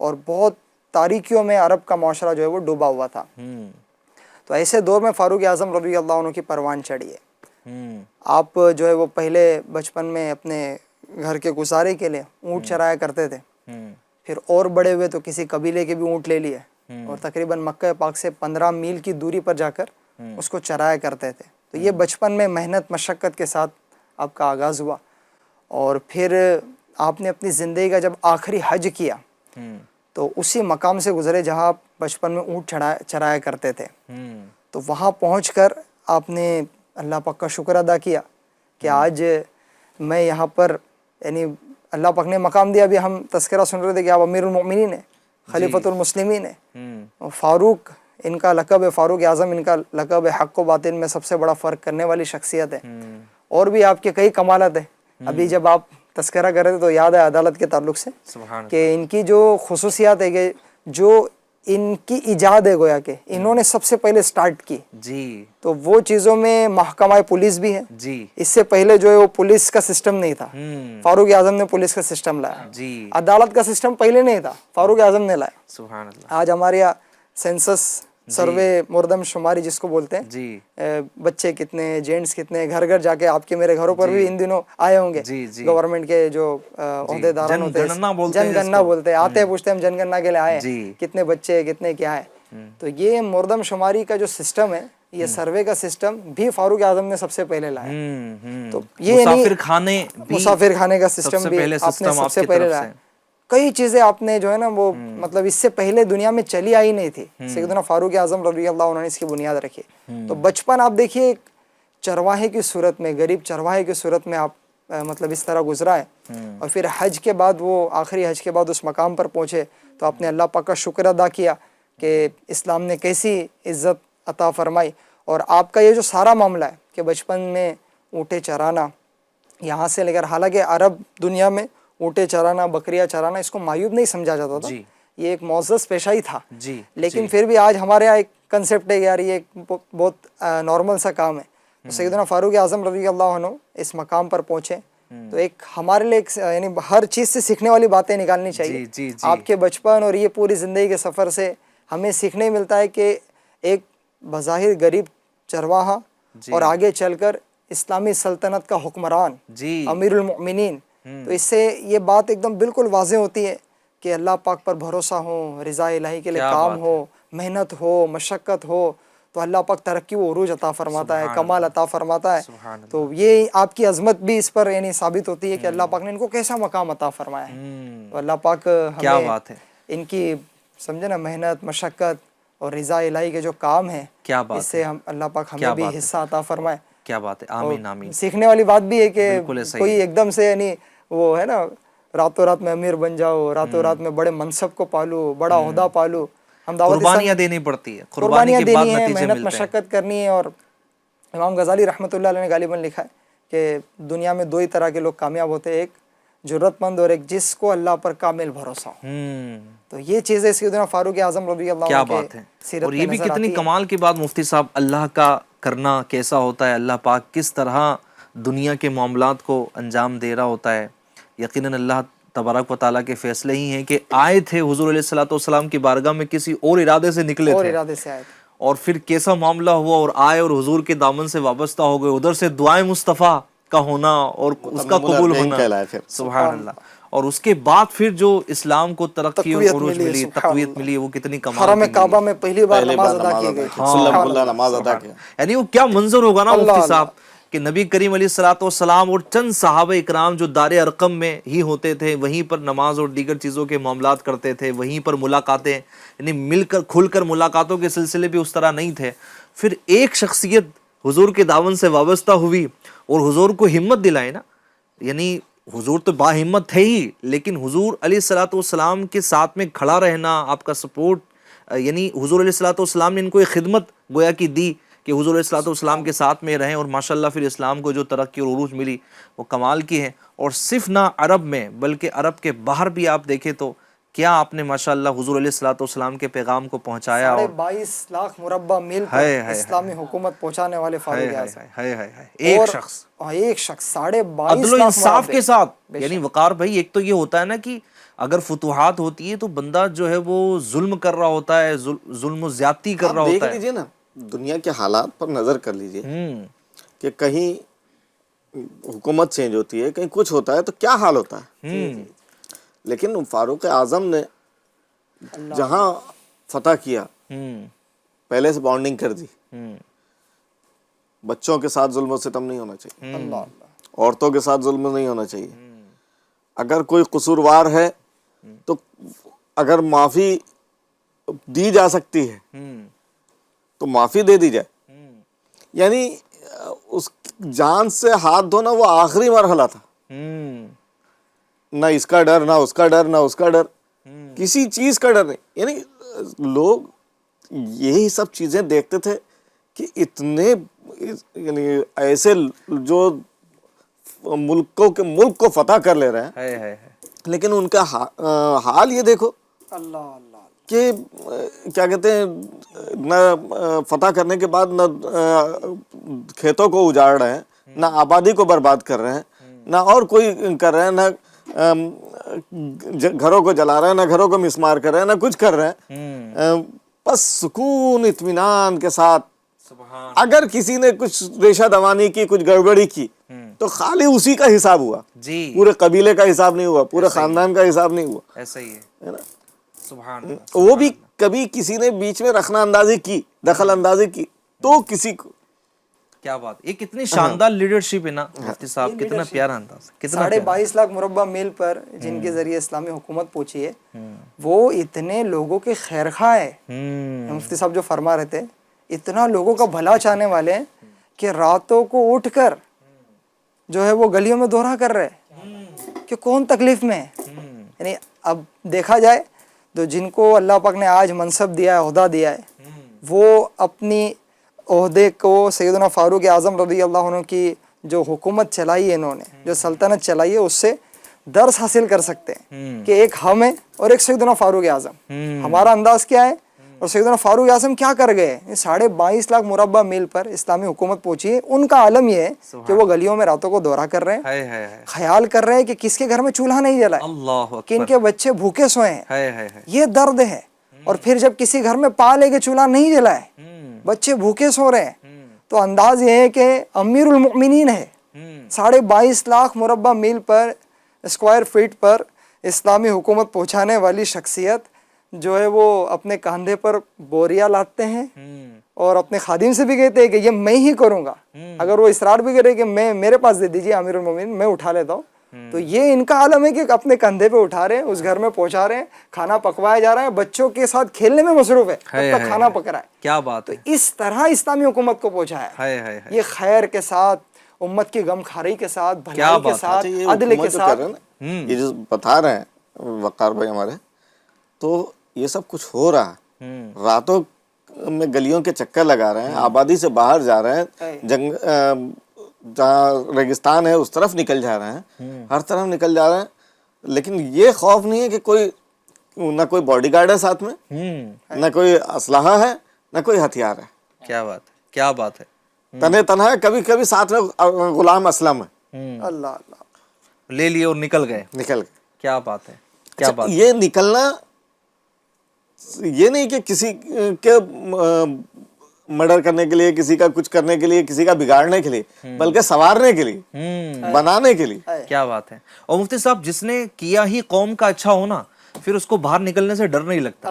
اور بہت تاریکیوں میں عرب کا معاشرہ جو ہے وہ ڈوبا ہوا تھا. تو ایسے دور میں فاروق اعظم رضی اللہ عنہ کی پروان چڑھی ہے. آپ جو ہے وہ پہلے بچپن میں اپنے گھر کے گزارے کے لیے اونٹ چرایا کرتے تھے, پھر اور بڑے ہوئے تو کسی قبیلے کے بھی اونٹ لے لیے اور تقریباً مکہ پاک سے 15 میل کی دوری پر جا کر اس کو چرایا کرتے تھے. تو یہ بچپن میں محنت مشقت کے ساتھ آپ کا آغاز ہوا, اور پھر آپ نے اپنی زندگی کا جب آخری حج کیا تو اسی مقام سے گزرے جہاں آپ بچپن میں اونٹ چرایا کرتے تھے. تو وہاں پہنچ کر آپ نے اللہ پاک کا شکر ادا کیا کہ آج میں یہاں پر, یعنی اللہ پاک نے مقام دیا. ابھی ہم تذکرہ سن رہے تھے کہ آپ امیر المؤمنین ہیں, خلیفۃ المسلمین ہیں. فاروق ان کا لقب ہے, فاروق اعظم ان کا لقب ہے. حق و باطل میں سب سے بڑا فرق کرنے والی شخصیت ہے. اور بھی آپ کے کئی کمالات ہیں. ابھی جب آپ تذکرہ کر رہے تھے تو یاد ہے عدالت کے تعلق سے کہ ان کی جو خصوصیات ہے کہ جو ان کی ایجاد ہے گویا کہ انہوں نے سب سے پہلے سٹارٹ کی جی, تو وہ چیزوں میں محکمہ پولیس بھی ہے. جی, اس سے پہلے جو ہے وہ پولیس کا سسٹم نہیں تھا, فاروق اعظم نے پولیس کا سسٹم لایا. جی, عدالت کا سسٹم پہلے نہیں تھا, فاروق اعظم نے لایا. سبحان اللہ. آج ہمارے یہاں سینسس سروے مردم شماری جس کو بولتے ہیں, جی, بچے کتنے, جینٹس کتنے, گھر گھر جا کے آپ کے میرے گھروں پر بھی ان دنوں آئے ہوں گے گورنمنٹ کے جو عہدے داران ہوتے ہیں, جن گننا بولتے ہیں, آتے پوچھتے ہیں ہم جن گننا کے لیے آئے ہیں, کتنے بچے کتنے کیا ہے. تو یہ مردم شماری کا جو سسٹم ہے, یہ سروے کا سسٹم بھی فاروق اعظم نے سب سے پہلے لایا. تو یہ مسافر خانے کا سسٹم بھی آپ نے سب سے پہلے لایا. کئی چیزیں آپ نے جو ہے نا وہ مطلب اس سے پہلے دنیا میں چلی آئی نہیں تھی. سیدنا فاروق اعظم رضی اللہ عنہ نے اس کی بنیاد رکھی. تو بچپن آپ دیکھیے چرواہے کی صورت میں, غریب چرواہے کی صورت میں آپ مطلب اس طرح گزرا ہے, اور پھر حج کے بعد وہ آخری حج کے بعد اس مقام پر پہنچے تو آپ نے اللہ پاک کا شکر ادا کیا کہ اسلام نے کیسی عزت عطا فرمائی. اور آپ کا یہ جو سارا معاملہ ہے کہ بچپن میں اونٹیں چرانا یہاں سے لے کر, حالانکہ عرب دنیا میں اونٹیں چرانا, بکریاں چرانا اس کو معیوب نہیں سمجھا جاتا تھا, یہ ایک معزز پیشہ ہی تھا. لیکن پھر بھی آج ہمارے یہاں ایک کنسیپٹ ہے یار یہ ایک بہت نارمل سا کام ہے. تو سیدنا فاروق اعظم رضی اللہ عنہ اس مقام پر پہنچے تو ایک ہمارے لیے یعنی ہر چیز سے سیکھنے والی باتیں نکالنی چاہیے. آپ کے بچپن اور یہ پوری زندگی کے سفر سے ہمیں سیکھنے ملتا ہے کہ ایک بظاہر غریب چرواہا اور آگے چل کر اسلامی سلطنت کا حکمران, امیر المؤمنین. تو اس سے یہ بات ایک دم بالکل واضح ہوتی ہے کہ اللہ پاک پر بھروسہ ہو, رضا الہی کے لیے کام ہو, محنت ہو, مشقت ہو, تو اللہ پاک ترقی و عروج عطا فرماتا ہے, کمال عطا فرماتا ہے. تو یہ آپ کی عظمت بھی اس پر یعنی ثابت ہوتی ہے کہ اللہ پاک نے ان کو کیسا مقام عطا فرمایا ہے. تو اللہ پاک ہمیں ان کی سمجھے نا محنت مشقت اور رضا الہی کے جو کام ہیں اس سے ہم اللہ پاک ہمیں بھی حصہ عطا فرمائے. کیا بات ہے, آمین آمین. سیکھنے والی بات بھی ہے کہ کوئی ایک دم سے یعنی وہ ہے نا راتوں رات میں امیر بن جاؤ, راتوں رات میں بڑے منصب کو پالو, بڑا عہدہ پالو. ہم دعوت قربانیاں دینی پڑتی ہے, قربانیاں دینی ہے, محنت مشقت کرنی ہے. اور امام غزالی رحمۃ اللہ علیہ نے غالباً لکھا ہے کہ دنیا میں دو ہی طرح کے لوگ کامیاب ہوتے ہیں, ایک ضرورت مند اور ایک جس کو اللہ پر کامل بھروسہ ہو. تو یہ چیزیں سیدنا فاروق اعظم رضی اللہ عنہ کے سیرت میں نظر آتی ہے. اور یہ بھی کتنی کمال کی بات مفتی صاحب, اللہ کا کرنا کیسا ہوتا ہے, اللہ پاک کس طرح دنیا کے معاملات کو انجام دے رہا ہوتا ہے. یقیناً اللہ تبارک و تعالیٰ کے فیصلے ہی ہیں کہ آئے تھے حضور علیہ الصلوۃ والسلام کی بارگاہ میں کسی اور ارادے سے نکلے تھے, اور پھر کیسا معاملہ ہوا, اور آئے اور حضور کے دامن سے وابستہ ہو گئے. ادھر سے دعائیں مصطفیٰ کا ہونا اور اس کا قبول ہونا, سبحان اللہ. اور اس کے بعد پھر جو اسلام کو ترقی اور عروج ملی, تقویت ملی, وہ کتنی کمال کی. حرم کعبہ میں پہلی بار نماز ادا کی گئی. یعنی وہ کیا منظر ہوگا نا مفتی صاحب کہ نبی کریم علیہ الصلوۃ والسلام اور چند صحابہ اکرام جو دار ارقم میں ہی ہوتے تھے, وہیں پر نماز اور دیگر چیزوں کے معاملات کرتے تھے, وہیں پر ملاقاتیں, یعنی مل کر کھل کر ملاقاتوں کے سلسلے بھی اس طرح نہیں تھے. پھر ایک شخصیت حضور کے دامن سے وابستہ ہوئی اور حضور کو ہمت دلائے نا. یعنی حضور تو با ہمت تھے ہی, لیکن حضور علیہ الصلوۃ والسلام کے ساتھ میں کھڑا رہنا, آپ کا سپورٹ, یعنی حضور علیہ الصلوۃ والسلام نے ان کو ایک خدمت گویا کی دی کہ حضور علیہ الصلوۃ والسلام کے ساتھ میں رہیں, اور ماشاءاللہ پھر اسلام کو جو ترقی اور عروج ملی وہ کمال کی ہے. اور صرف نہ عرب میں بلکہ عرب کے باہر بھی آپ دیکھیں تو کیا آپ نے ماشاءاللہ حضور علیہ الصلوۃ والسلام کے پیغام کو پہنچایا. 22 لاکھ مربع میل پر اسلامی حکومت پہنچانے والے فاروق اعظم, ایک شخص 22.5 عدل و انصاف کے ساتھ. یعنی وقار بھائی ایک تو یہ ہوتا ہے نا کہ اگر فتوحات ہوتی ہے تو بندہ جو ہے وہ ظلم کر رہا ہوتا ہے، ظلم و زیادتی کر رہا آپ دیکھ ہوتا ہے. لیجئے نا، دنیا کے حالات پر نظر کر لیجئے کہ کہیں حکومت چینج ہوتی ہے، کہیں کچھ ہوتا ہے تو کیا حال ہوتا ہے. لیکن فاروق اعظم نے جہاں فتح کیا پہلے سے باؤنڈنگ کر دی. بچوں کے ساتھ ظلم و ستم نہیں ہونا چاہیے، اللہ اللہ، عورتوں کے ساتھ ظلم نہیں ہونا چاہیے. اگر کوئی قصوروار ہے تو اگر معافی دی جا سکتی ہے تو معافی دے دی جائے. یعنی اس جان سے ہاتھ دھونا وہ آخری مرحلہ تھا. نہ اس کا ڈر، نہ اس کا ڈر، نہ اس کا ڈر، کسی چیز کا ڈر نہیں. یعنی لوگ یہی سب چیزیں دیکھتے تھے کہ اتنے یعنی ایسے جو ملک کو فتح کر لے رہے ہیں، لیکن ان کا حال یہ دیکھو اللہ اللہ، کہ کیا کہتے ہیں، نہ فتح کرنے کے بعد نہ کھیتوں کو اجاڑ رہے ہیں، نہ آبادی کو برباد کر رہے ہیں، نہ اور کوئی کر رہے ہیں، نہ گھروں کو جلا رہے ہیں، نہ گھروں کو مسمار کر رہے ہیں، نہ کچھ کر رہے ہیں. بس سکون اطمینان کے ساتھ. اگر کسی نے کچھ ریشہ دوانی کی، کچھ گڑبڑی کی تو خالی اسی کا حساب ہوا، پورے قبیلے کا حساب نہیں ہوا، پورے خاندان کا حساب نہیں ہوا. ایسا ہی ہے نا. سبحان اللہ. وہ بھی کبھی کسی نے بیچ میں رخنہ اندازی کی، دخل اندازی کی تو کسی کو. کیا بات، یہ کتنی شاندار لیڈرشپ ہے نا مفتی صاحب، کتنا پیارا انداز، کتنا 22.5 لاکھ مربع میل پر جن کے ذریعے اسلامی حکومت پہنچی ہے، وہ اتنے لوگوں کے خیر خواہ ہے. مفتی صاحب جو فرما رہے تھے، اتنا لوگوں کا بھلا چاہنے والے ہیں کہ راتوں کو اٹھ کر جو ہے وہ گلیوں میں دورہ کر رہے کہ کون تکلیف میں ہے. یعنی اب دیکھا جائے تو جن کو اللہ پاک نے آج منصب دیا ہے، عہدہ دیا ہے، وہ اپنی عہدے کو سیدنا فاروق اعظم رضی اللہ عنہ کی جو حکومت چلائی ہے، انہوں نے جو سلطنت چلائی ہے، اس سے درس حاصل کر سکتے ہیں کہ ایک ہم ہے اور ایک سیدنا فاروق اعظم. ہمارا انداز کیا ہے اور سیدنا فاروق اعظم کیا کر گئے. 22.5 لاکھ مربع میل پر اسلامی حکومت پہنچی ہے. ان کا عالم یہ ہے کہ وہ گلیوں میں راتوں کو دورہ کر رہے ہیں، خیال کر رہے ہیں کہ کس کے گھر میں چولہا نہیں جلا ہے، کہ ان کے بچے بھوکے سوئے ہیں. یہ درد ہے. اور پھر جب کسی گھر میں پا لے کے چولہا نہیں جلا ہے، بچے بھوکے سو رہے ہیں، تو انداز یہ ہے کہ امیر المؤمنین ہے. 22.5 لاکھ مربع میل پر، اسکوائر فیٹ پر اسلامی حکومت پہنچانے والی شخصیت جو ہے وہ اپنے کاندھے پر بوریاں لاتے ہیں اور اپنے خادم سے بھی کہتے ہیں کہ یہ میں ہی کروں گا. اگر وہ اصرار بھی کرے کہ میرے پاس دے دیجیے امیر المومنین، میں اٹھا لیتا ہوں، تو یہ ان کا عالم ہے کہ اپنے کندھے پہ اٹھا رہے ہیں، اس گھر میں پہنچا رہے ہیں، کھانا پکوایا جا رہا ہے، بچوں کے ساتھ کھیلنے میں مصروف ہے، تب تک کھانا پک رہا ہے. کیا بات ہے. اس طرح اسلامی حکومت کو پہنچایا ہے. یہ خیر کے ساتھ، امت کی غم خاری کے ساتھ، بھلائی کے ساتھ، عدل کے ساتھ. یہ جو بتا رہے ہیں وقار بھائی ہمارے، تو یہ سب کچھ ہو رہا ہے. راتوں میں گلیوں کے چکر لگا رہے ہیں، آبادی سے باہر جا رہے ہیں، جہاں ریگستان ہے اس طرف نکل جا رہے ہیں، ہر طرف نکل جا رہے ہیں. لیکن یہ خوف نہیں ہے کہ کوئی نہ کوئی باڈی گارڈ ہے ساتھ میں، نہ کوئی اسلحہ ہے، نہ کوئی ہتھیار ہے. کیا بات ہے، کیا بات ہے. تنہے تنہا ہے، کبھی کبھی ساتھ میں غلام اسلم ہے. اللہ اللہ، لے لیے اور نکل گئے. کیا بات ہے، کیا بات. یہ نکلنا یہ نہیں کہ کسی کے مرڈر کرنے کے لیے، کسی کا کچھ کرنے کے لیے، کسی کا بگاڑنے کے لیے، بلکہ سنوارنے کے لیے، بنانے کے لیے. کیا بات ہے. اور مفتی صاحب، جس نے کیا ہی قوم کا اچھا ہونا، پھر اس کو باہر نکلنے سے ڈر نہیں لگتا.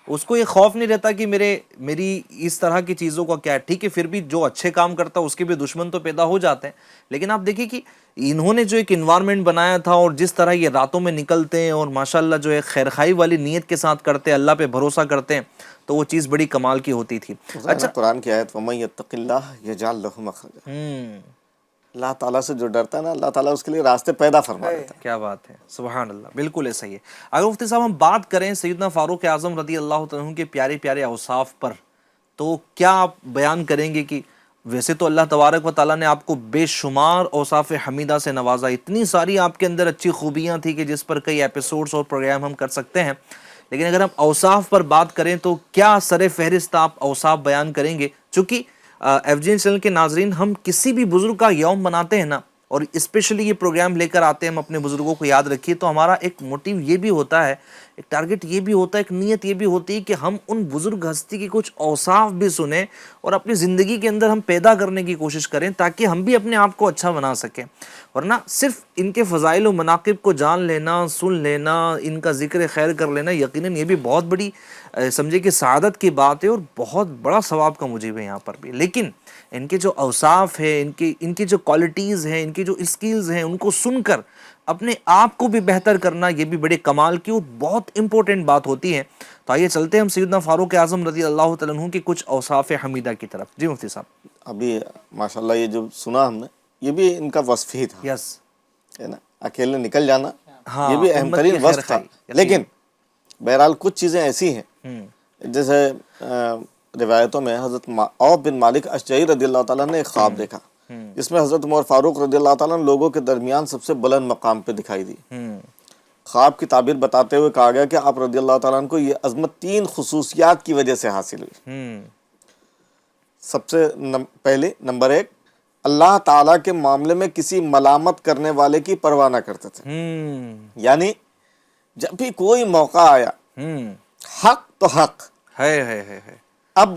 اس کو یہ خوف نہیں رہتا کہ میری اس طرح کی چیزوں کا کیا ہے. ٹھیک ہے، پھر بھی جو اچھے کام کرتا ہے اس کے بھی دشمن تو پیدا ہو جاتے ہیں. لیکن آپ دیکھیں کہ انہوں نے جو ایک انوائرمنٹ بنایا تھا، اور جس طرح یہ راتوں میں نکلتے ہیں اور ماشاءاللہ جو ہے خیرخواہی والی نیت کے ساتھ کرتے ہیں، اللہ پہ بھروسہ کرتے ہیں، تو وہ چیز بڑی کمال کی ہوتی تھی. اچھا، قرآن کی آیت وَمَن يَتَّقِ اللَّهَ يَجْعَل لَهُ مَخْرَجًا. اللہ تعالیٰ سے جو ڈرتا ہے نا، اللہ تعالیٰ اس کے لیے راستے پیدا فرما دیتا ہے. کیا بات ہے، سبحان اللہ. بالکل ایسا ہی ہے. اگر مفتی صاحب ہم بات کریں سیدنا فاروق اعظم رضی اللہ عنہ کے پیارے پیارے اوصاف پر، تو کیا آپ بیان کریں گے کہ ویسے تو اللہ تبارک و تعالیٰ نے آپ کو بے شمار اوصاف حمیدہ سے نوازا، اتنی ساری آپ کے اندر اچھی خوبیاں تھی کہ جس پر کئی ایپیسوڈز اور پروگرام ہم کر سکتے ہیں. لیکن اگر ہم اوصاف پر بات کریں تو کیا سر فہرست آپ اوصاف بیان کریں گے؟ چونکہ ایف جی این چینل کے ناظرین، ہم کسی بھی بزرگ کا یوم مناتے ہیں نا، اور اسپیشلی یہ پروگرام لے کر آتے ہیں ہم اپنے بزرگوں کو یاد رکھیے تو ہمارا ایک موٹیو یہ بھی ہوتا ہے, ایک ٹارگٹ یہ بھی ہوتا ہے, ایک نیت یہ بھی ہوتی ہے کہ ہم ان بزرگ ہستی کے کچھ اوصاف بھی سنیں اور اپنی زندگی کے اندر ہم پیدا کرنے کی کوشش کریں تاکہ ہم بھی اپنے آپ کو اچھا بنا سکیں. ورنہ صرف ان کے فضائل و مناقب کو جان لینا, سن لینا, ان کا ذکر خیر کر لینا یقیناً یہ بھی بہت بڑی سمجھے کہ سعادت کی بات ہے اور بہت بڑا ثواب کا موجب ہے یہاں پر بھی. لیکن ان کے جو اوصاف ہیں, ان کی جو کوالٹیز ہیں, ان کی جو اسکلز ہیں, ان کو سن کر اپنے آپ کو بھی بہتر کرنا یہ بھی بڑے کمال کی اور بہت امپورٹنٹ بات ہوتی ہے. تو آئیے چلتے ہیں ہم سیدنا فاروق اعظم رضی اللہ تعالیٰ عنہ کے کچھ اوصاف حمیدہ کی طرف. جی مفتی صاحب. ابھی ماشاءاللہ یہ جو سنا ہم نے یہ بھی ان کا وصف ہی تھا, یس, ہے نا, اکیلے نکل جانا ہاں, یہ بھی اہم امت ترین کی خیر وصف تھا. خواہی. لیکن بہرحال کچھ چیزیں ایسی ہیں جیسے روایتوں میں حضرت عوف بن مالک اشجعی رضی اللہ تعالیٰ نے ایک خواب دیکھا جس میں حضرت عمر فاروق رضی اللہ تعالیٰ نے لوگوں کے درمیان سب سے بلند مقام پہ دکھائی دی. خواب کی تعبیر بتاتے ہوئے کہا گیا کہ آپ رضی اللہ تعالیٰ عنہ کو یہ عظمت 3 خصوصیات کی وجہ سے حاصل ہوئی. سب سے پہلے نمبر 1, اللہ تعالیٰ کے معاملے میں کسی ملامت کرنے والے کی پرواہ نہ کرتے تھے. یعنی جب بھی کوئی موقع آیا حق تو حق ہے. اب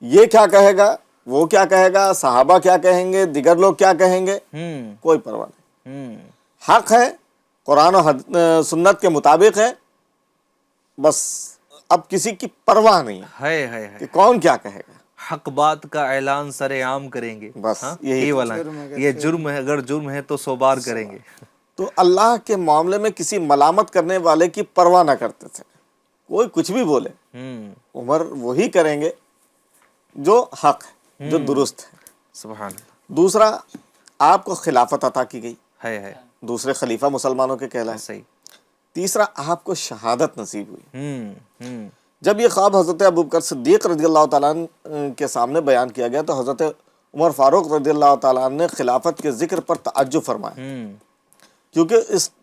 یہ کیا کہے گا, وہ کیا کہے گا, صحابہ کیا کہیں گے, دیگر لوگ کیا کہیں گے, کوئی پرواہ نہیں. حق ہے, قرآن و سنت کے مطابق ہے, بس اب کسی کی پرواہ نہیں ہے کہ کون کیا کہے گا. حق بات کا اعلان سر عام کریں گے, بس یہی والا, یہ جرم ہے, اگر جرم ہے تو 100 بار کریں گے. تو اللہ کے معاملے میں کسی ملامت کرنے والے کی پرواہ نہ کرتے تھے. کوئی کچھ بھی بولے عمر وہی کریں گے جو حق ہے, جو درست ہے. سبحان اللہ. دوسرا, آپ کو خلافت عطا کی گئی, ہے دوسرے خلیفہ مسلمانوں کے کہلائے. صحیح. تیسرا, آپ کو شہادت نصیب ہوئی. جب یہ خواب حضرت ابوبکر صدیق رضی اللہ تعالیٰ عنہ کے سامنے بیان کیا گیا تو حضرت عمر فاروق رضی اللہ تعالیٰ عنہ نے خلافت کے ذکر پر تعجب فرمایا, کیونکہ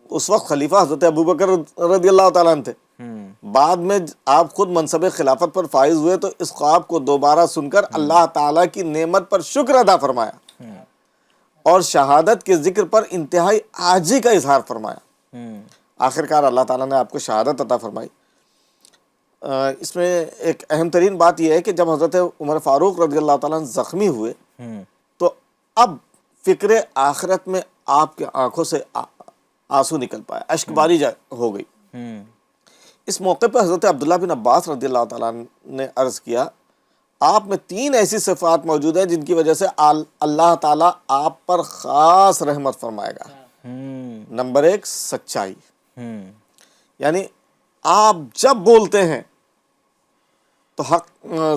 اس وقت خلیفہ حضرت ابوبکر رضی اللہ تعالیٰ عنہ تھے. بعد میں آپ خود منصب خلافت پر فائز ہوئے تو اس خواب کو دوبارہ سن کر اللہ تعالیٰ کی نعمت پر شکر ادا فرمایا اور شہادت کے ذکر پر انتہائی عاجزی کا اظہار فرمایا. آخرکار اللہ تعالیٰ نے آپ کو شہادت عطا فرمائی. اس میں ایک اہم ترین بات یہ ہے کہ جب حضرت عمر فاروق رضی اللہ تعالیٰ عنہ زخمی ہوئے تو اب فکر آخرت میں آپ کے آنکھوں سے آنسو نکل پایا, اشک باری ہو گئی. اس موقع پہ حضرت عبداللہ بن عباس رضی اللہ تعالیٰ نے عرض کیا, آپ میں 3 ایسی صفات موجود ہیں جن کی وجہ سے اللہ تعالیٰ آپ پر خاص رحمت فرمائے گا. نمبر 1, سچائی. یعنی آپ جب بولتے ہیں تو حق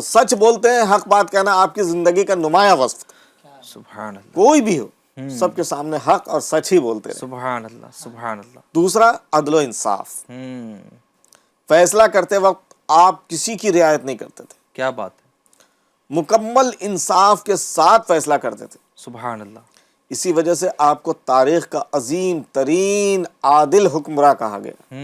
سچ بولتے ہیں, حق بات کہنا آپ کی زندگی کا نمایاں وصف. سبحان اللہ. کوئی بھی ہو سب کے سامنے حق اور سچ ہی بولتے رہے. سبحان اللہ. سبحان اللہ. دوسرا, عدل و انصاف. فیصلہ کرتے وقت آپ کسی کی رعایت نہیں کرتے تھے. کیا بات ہے. مکمل انصاف کے ساتھ فیصلہ کرتے تھے. سبحان اللہ. اسی وجہ سے آپ کو تاریخ کا عظیم ترین عادل حکمراں کہا گیا.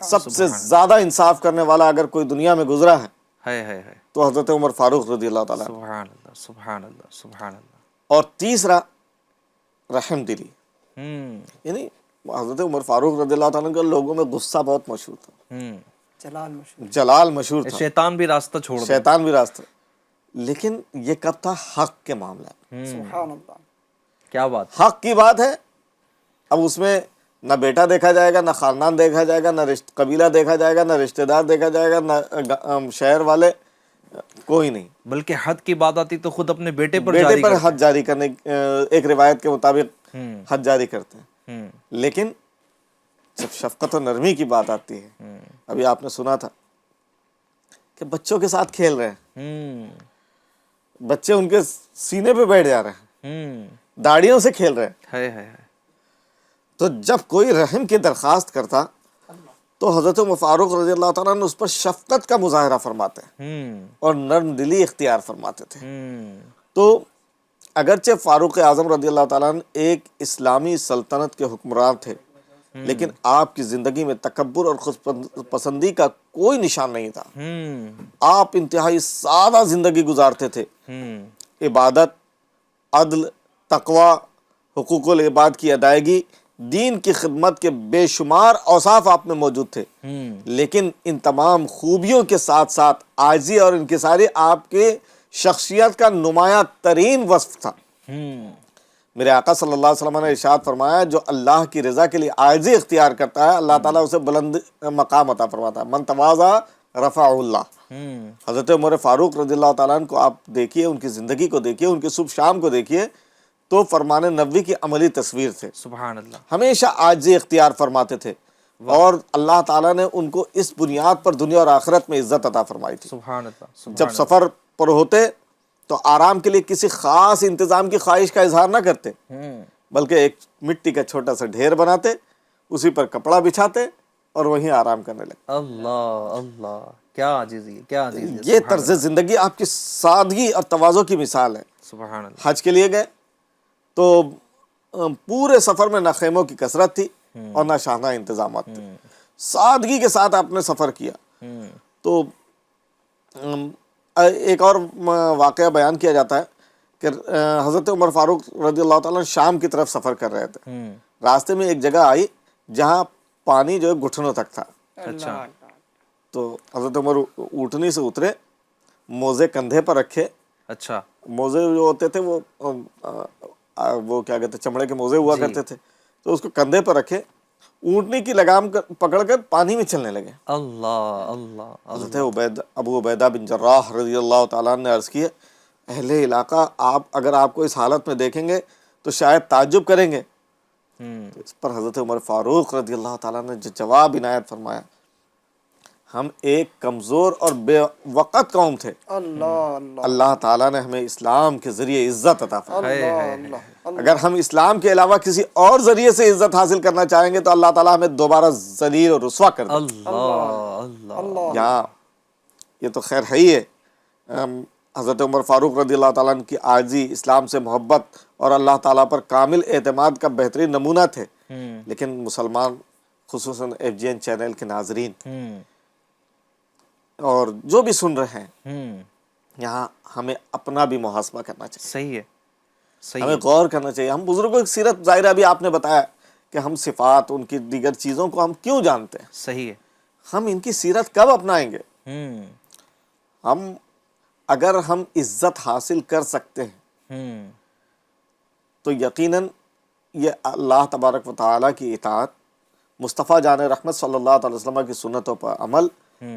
سب سے زیادہ انصاف کرنے والا اگر کوئی دنیا میں گزرا ہے تو حضرت عمر فاروق رضی اللہ تعالیٰ. سبحان اللہ. سبحان اللہ. سبحان اللہ. اور تیسرا, رحم دلی. یعنی حضرت عمر فاروق رضی اللہ تعالیٰ کا لوگوں میں غصہ بہت مشہور تھا, جلال مشہور تھا, شیطان بھی راستہ چھوڑ دیا. شیطان بھی راستہ. لیکن یہ کب تھا؟ حق کے معاملہ. سبحان اللہ. کیا بات. حق کی بات ہے. اب اس میں نہ بیٹا دیکھا جائے گا, نہ خاندان دیکھا جائے گا, نہ قبیلہ دیکھا جائے گا, نہ رشتہ دار دیکھا جائے گا, نہ شہر والے, کوئی نہیں. بلکہ حد کی بات آتی تو خود اپنے بیٹے پر حد جاری کرنے, ایک روایت کے مطابق حد جاری کرتے ہیں. لیکن جب شفقت و نرمی کی بات آتی ہے, ابھی آپ نے سنا تھا کہ بچوں کے ساتھ کھیل رہے ہیں, بچے ان کے سینے پہ بیٹھ جا رہے ہیں, داڑیوں سے کھیل رہے ہیں. تو جب کوئی رحم کی درخواست کرتا تو حضرت عمر فاروق رضی اللہ تعالیٰ نے اس پر شفقت کا مظاہرہ فرماتے اور نرم دلی اختیار فرماتے تھے. تو اگرچہ فاروق اعظم رضی اللہ تعالیٰ عنہ ایک اسلامی سلطنت کے حکمران تھے, لیکن آپ کی زندگی میں تکبر اور خود پسندی کا کوئی نشان نہیں تھا. آپ انتہائی سادہ زندگی گزارتے تھے. عبادت, عدل, تقوی، حقوق العباد کی ادائیگی، دین کی خدمت کے بے شمار اوصاف آپ میں موجود تھے، لیکن ان تمام خوبیوں کے ساتھ ساتھ عاجزی اور انکساری آپ کے شخصیت کا نمایاں ترین وصف تھا۔ میرے آقا صلی اللہ علیہ وسلم نے ارشاد فرمایا، جو اللہ کی رضا کے لیے عاجزی اختیار کرتا ہے اللہ تعالیٰ اسے بلند مقام عطا فرماتا ہے۔ من تواضع رفع اللہ۔ حضرت عمر فاروق رضی اللہ تعالیٰ عنہ کو آپ دیکھیے، ان کی زندگی کو دیکھیے، ان کی صبح شام کو دیکھیے، تو فرمان نبوی کی عملی تصویر تھے۔ سبحان اللہ۔ ہمیشہ عاجزی اختیار فرماتے تھے، اور اللہ تعالیٰ نے ان کو اس بنیاد پر دنیا اور آخرت میں عزت عطا فرمائی تھی۔ سبحان اللہ۔ جب سفر پر ہوتے تو آرام کے لیے کسی خاص انتظام کی خواہش کا اظہار نہ کرتے، بلکہ ایک مٹی کا چھوٹا سا ڈھیر بناتے، اسی پر کپڑا بچھاتے اور وہیں آرام کرنے لگتے۔ اللہ اللہ، کیا عاجزی ہے، کیا عزیز ہے۔ یہ طرز زندگی آپ کی سادگی اور تواضع کی مثال ہے۔ سبحان اللہ۔ حج کے لیے گئے تو پورے سفر میں نہ خیموں کی کثرت تھی اور نہ شاہنامہ انتظامات تھے، سادگی کے ساتھ آپ نے سفر کیا۔ تو ایک اور واقعہ بیان کیا جاتا ہے کہ حضرت عمر فاروق رضی اللہ تعالیٰ شام کی طرف سفر کر رہے تھے، راستے میں ایک جگہ آئی جہاں پانی جو ہے گھٹنوں تک تھا۔ اچھا۔ تو حضرت عمر اونٹنی سے اترے، موزے کندھے پر رکھے۔ اچھا۔ موزے جو ہوتے تھے وہ کیا کہتے چمڑے کے موزے ہوا کرتے تھے، تو اس کو کندھے پر رکھے، اونٹنی کی لگام پکڑ کر پانی میں چلنے لگے۔ اللہ اللہ۔ حضرت ابو عبیدہ بن جراح رضی اللہ تعالیٰ نے عرض کیا، اہل علاقہ اگر آپ کو اس حالت میں دیکھیں گے تو شاید تعجب کریں گے۔ تو اس پر حضرت عمر فاروق رضی اللہ تعالیٰ نے جو جواب عنایت فرمایا، ہم ایک کمزور اور بے وقت قوم تھے، اللہ تعالیٰ نے ہمیں اسلام کے ذریعے عزت عطا فرمائی۔ اگر ہم اسلام کے علاوہ کسی اور ذریعے سے عزت حاصل کرنا چاہیں گے تو اللہ تعالیٰ ہمیں دوبارہ ذلیل اور رسوا کر دے۔ اللہ اللہ۔ یہاں یہ تو خیر ہے ہی ہے، حضرت عمر فاروق رضی اللہ تعالیٰ عنہ کی عاجزی، اسلام سے محبت اور اللہ تعالیٰ پر کامل اعتماد کا بہترین نمونہ تھے، لیکن مسلمان خصوصاً FGN چینل کے ناظرین اور جو بھی سن رہے ہیں، یہاں ہمیں اپنا بھی محاسبہ کرنا چاہیے۔ صحیح ہے، صحیح ہمیں غور کرنا چاہیے۔ ہم بزرگوں کی سیرت ظاہر ابھی آپ نے بتایا کہ ہم صفات، ان کی دیگر چیزوں کو ہم کیوں جانتے ہیں، صحیح ہے۔ ہم ان کی سیرت کب اپنائیں گے؟ اگر ہم عزت حاصل کر سکتے ہیں تو یقیناً یہ اللہ تبارک و تعالیٰ کی اطاعت، مصطفیٰ جان رحمت صلی اللہ علیہ وسلم کی سنتوں پر عمل،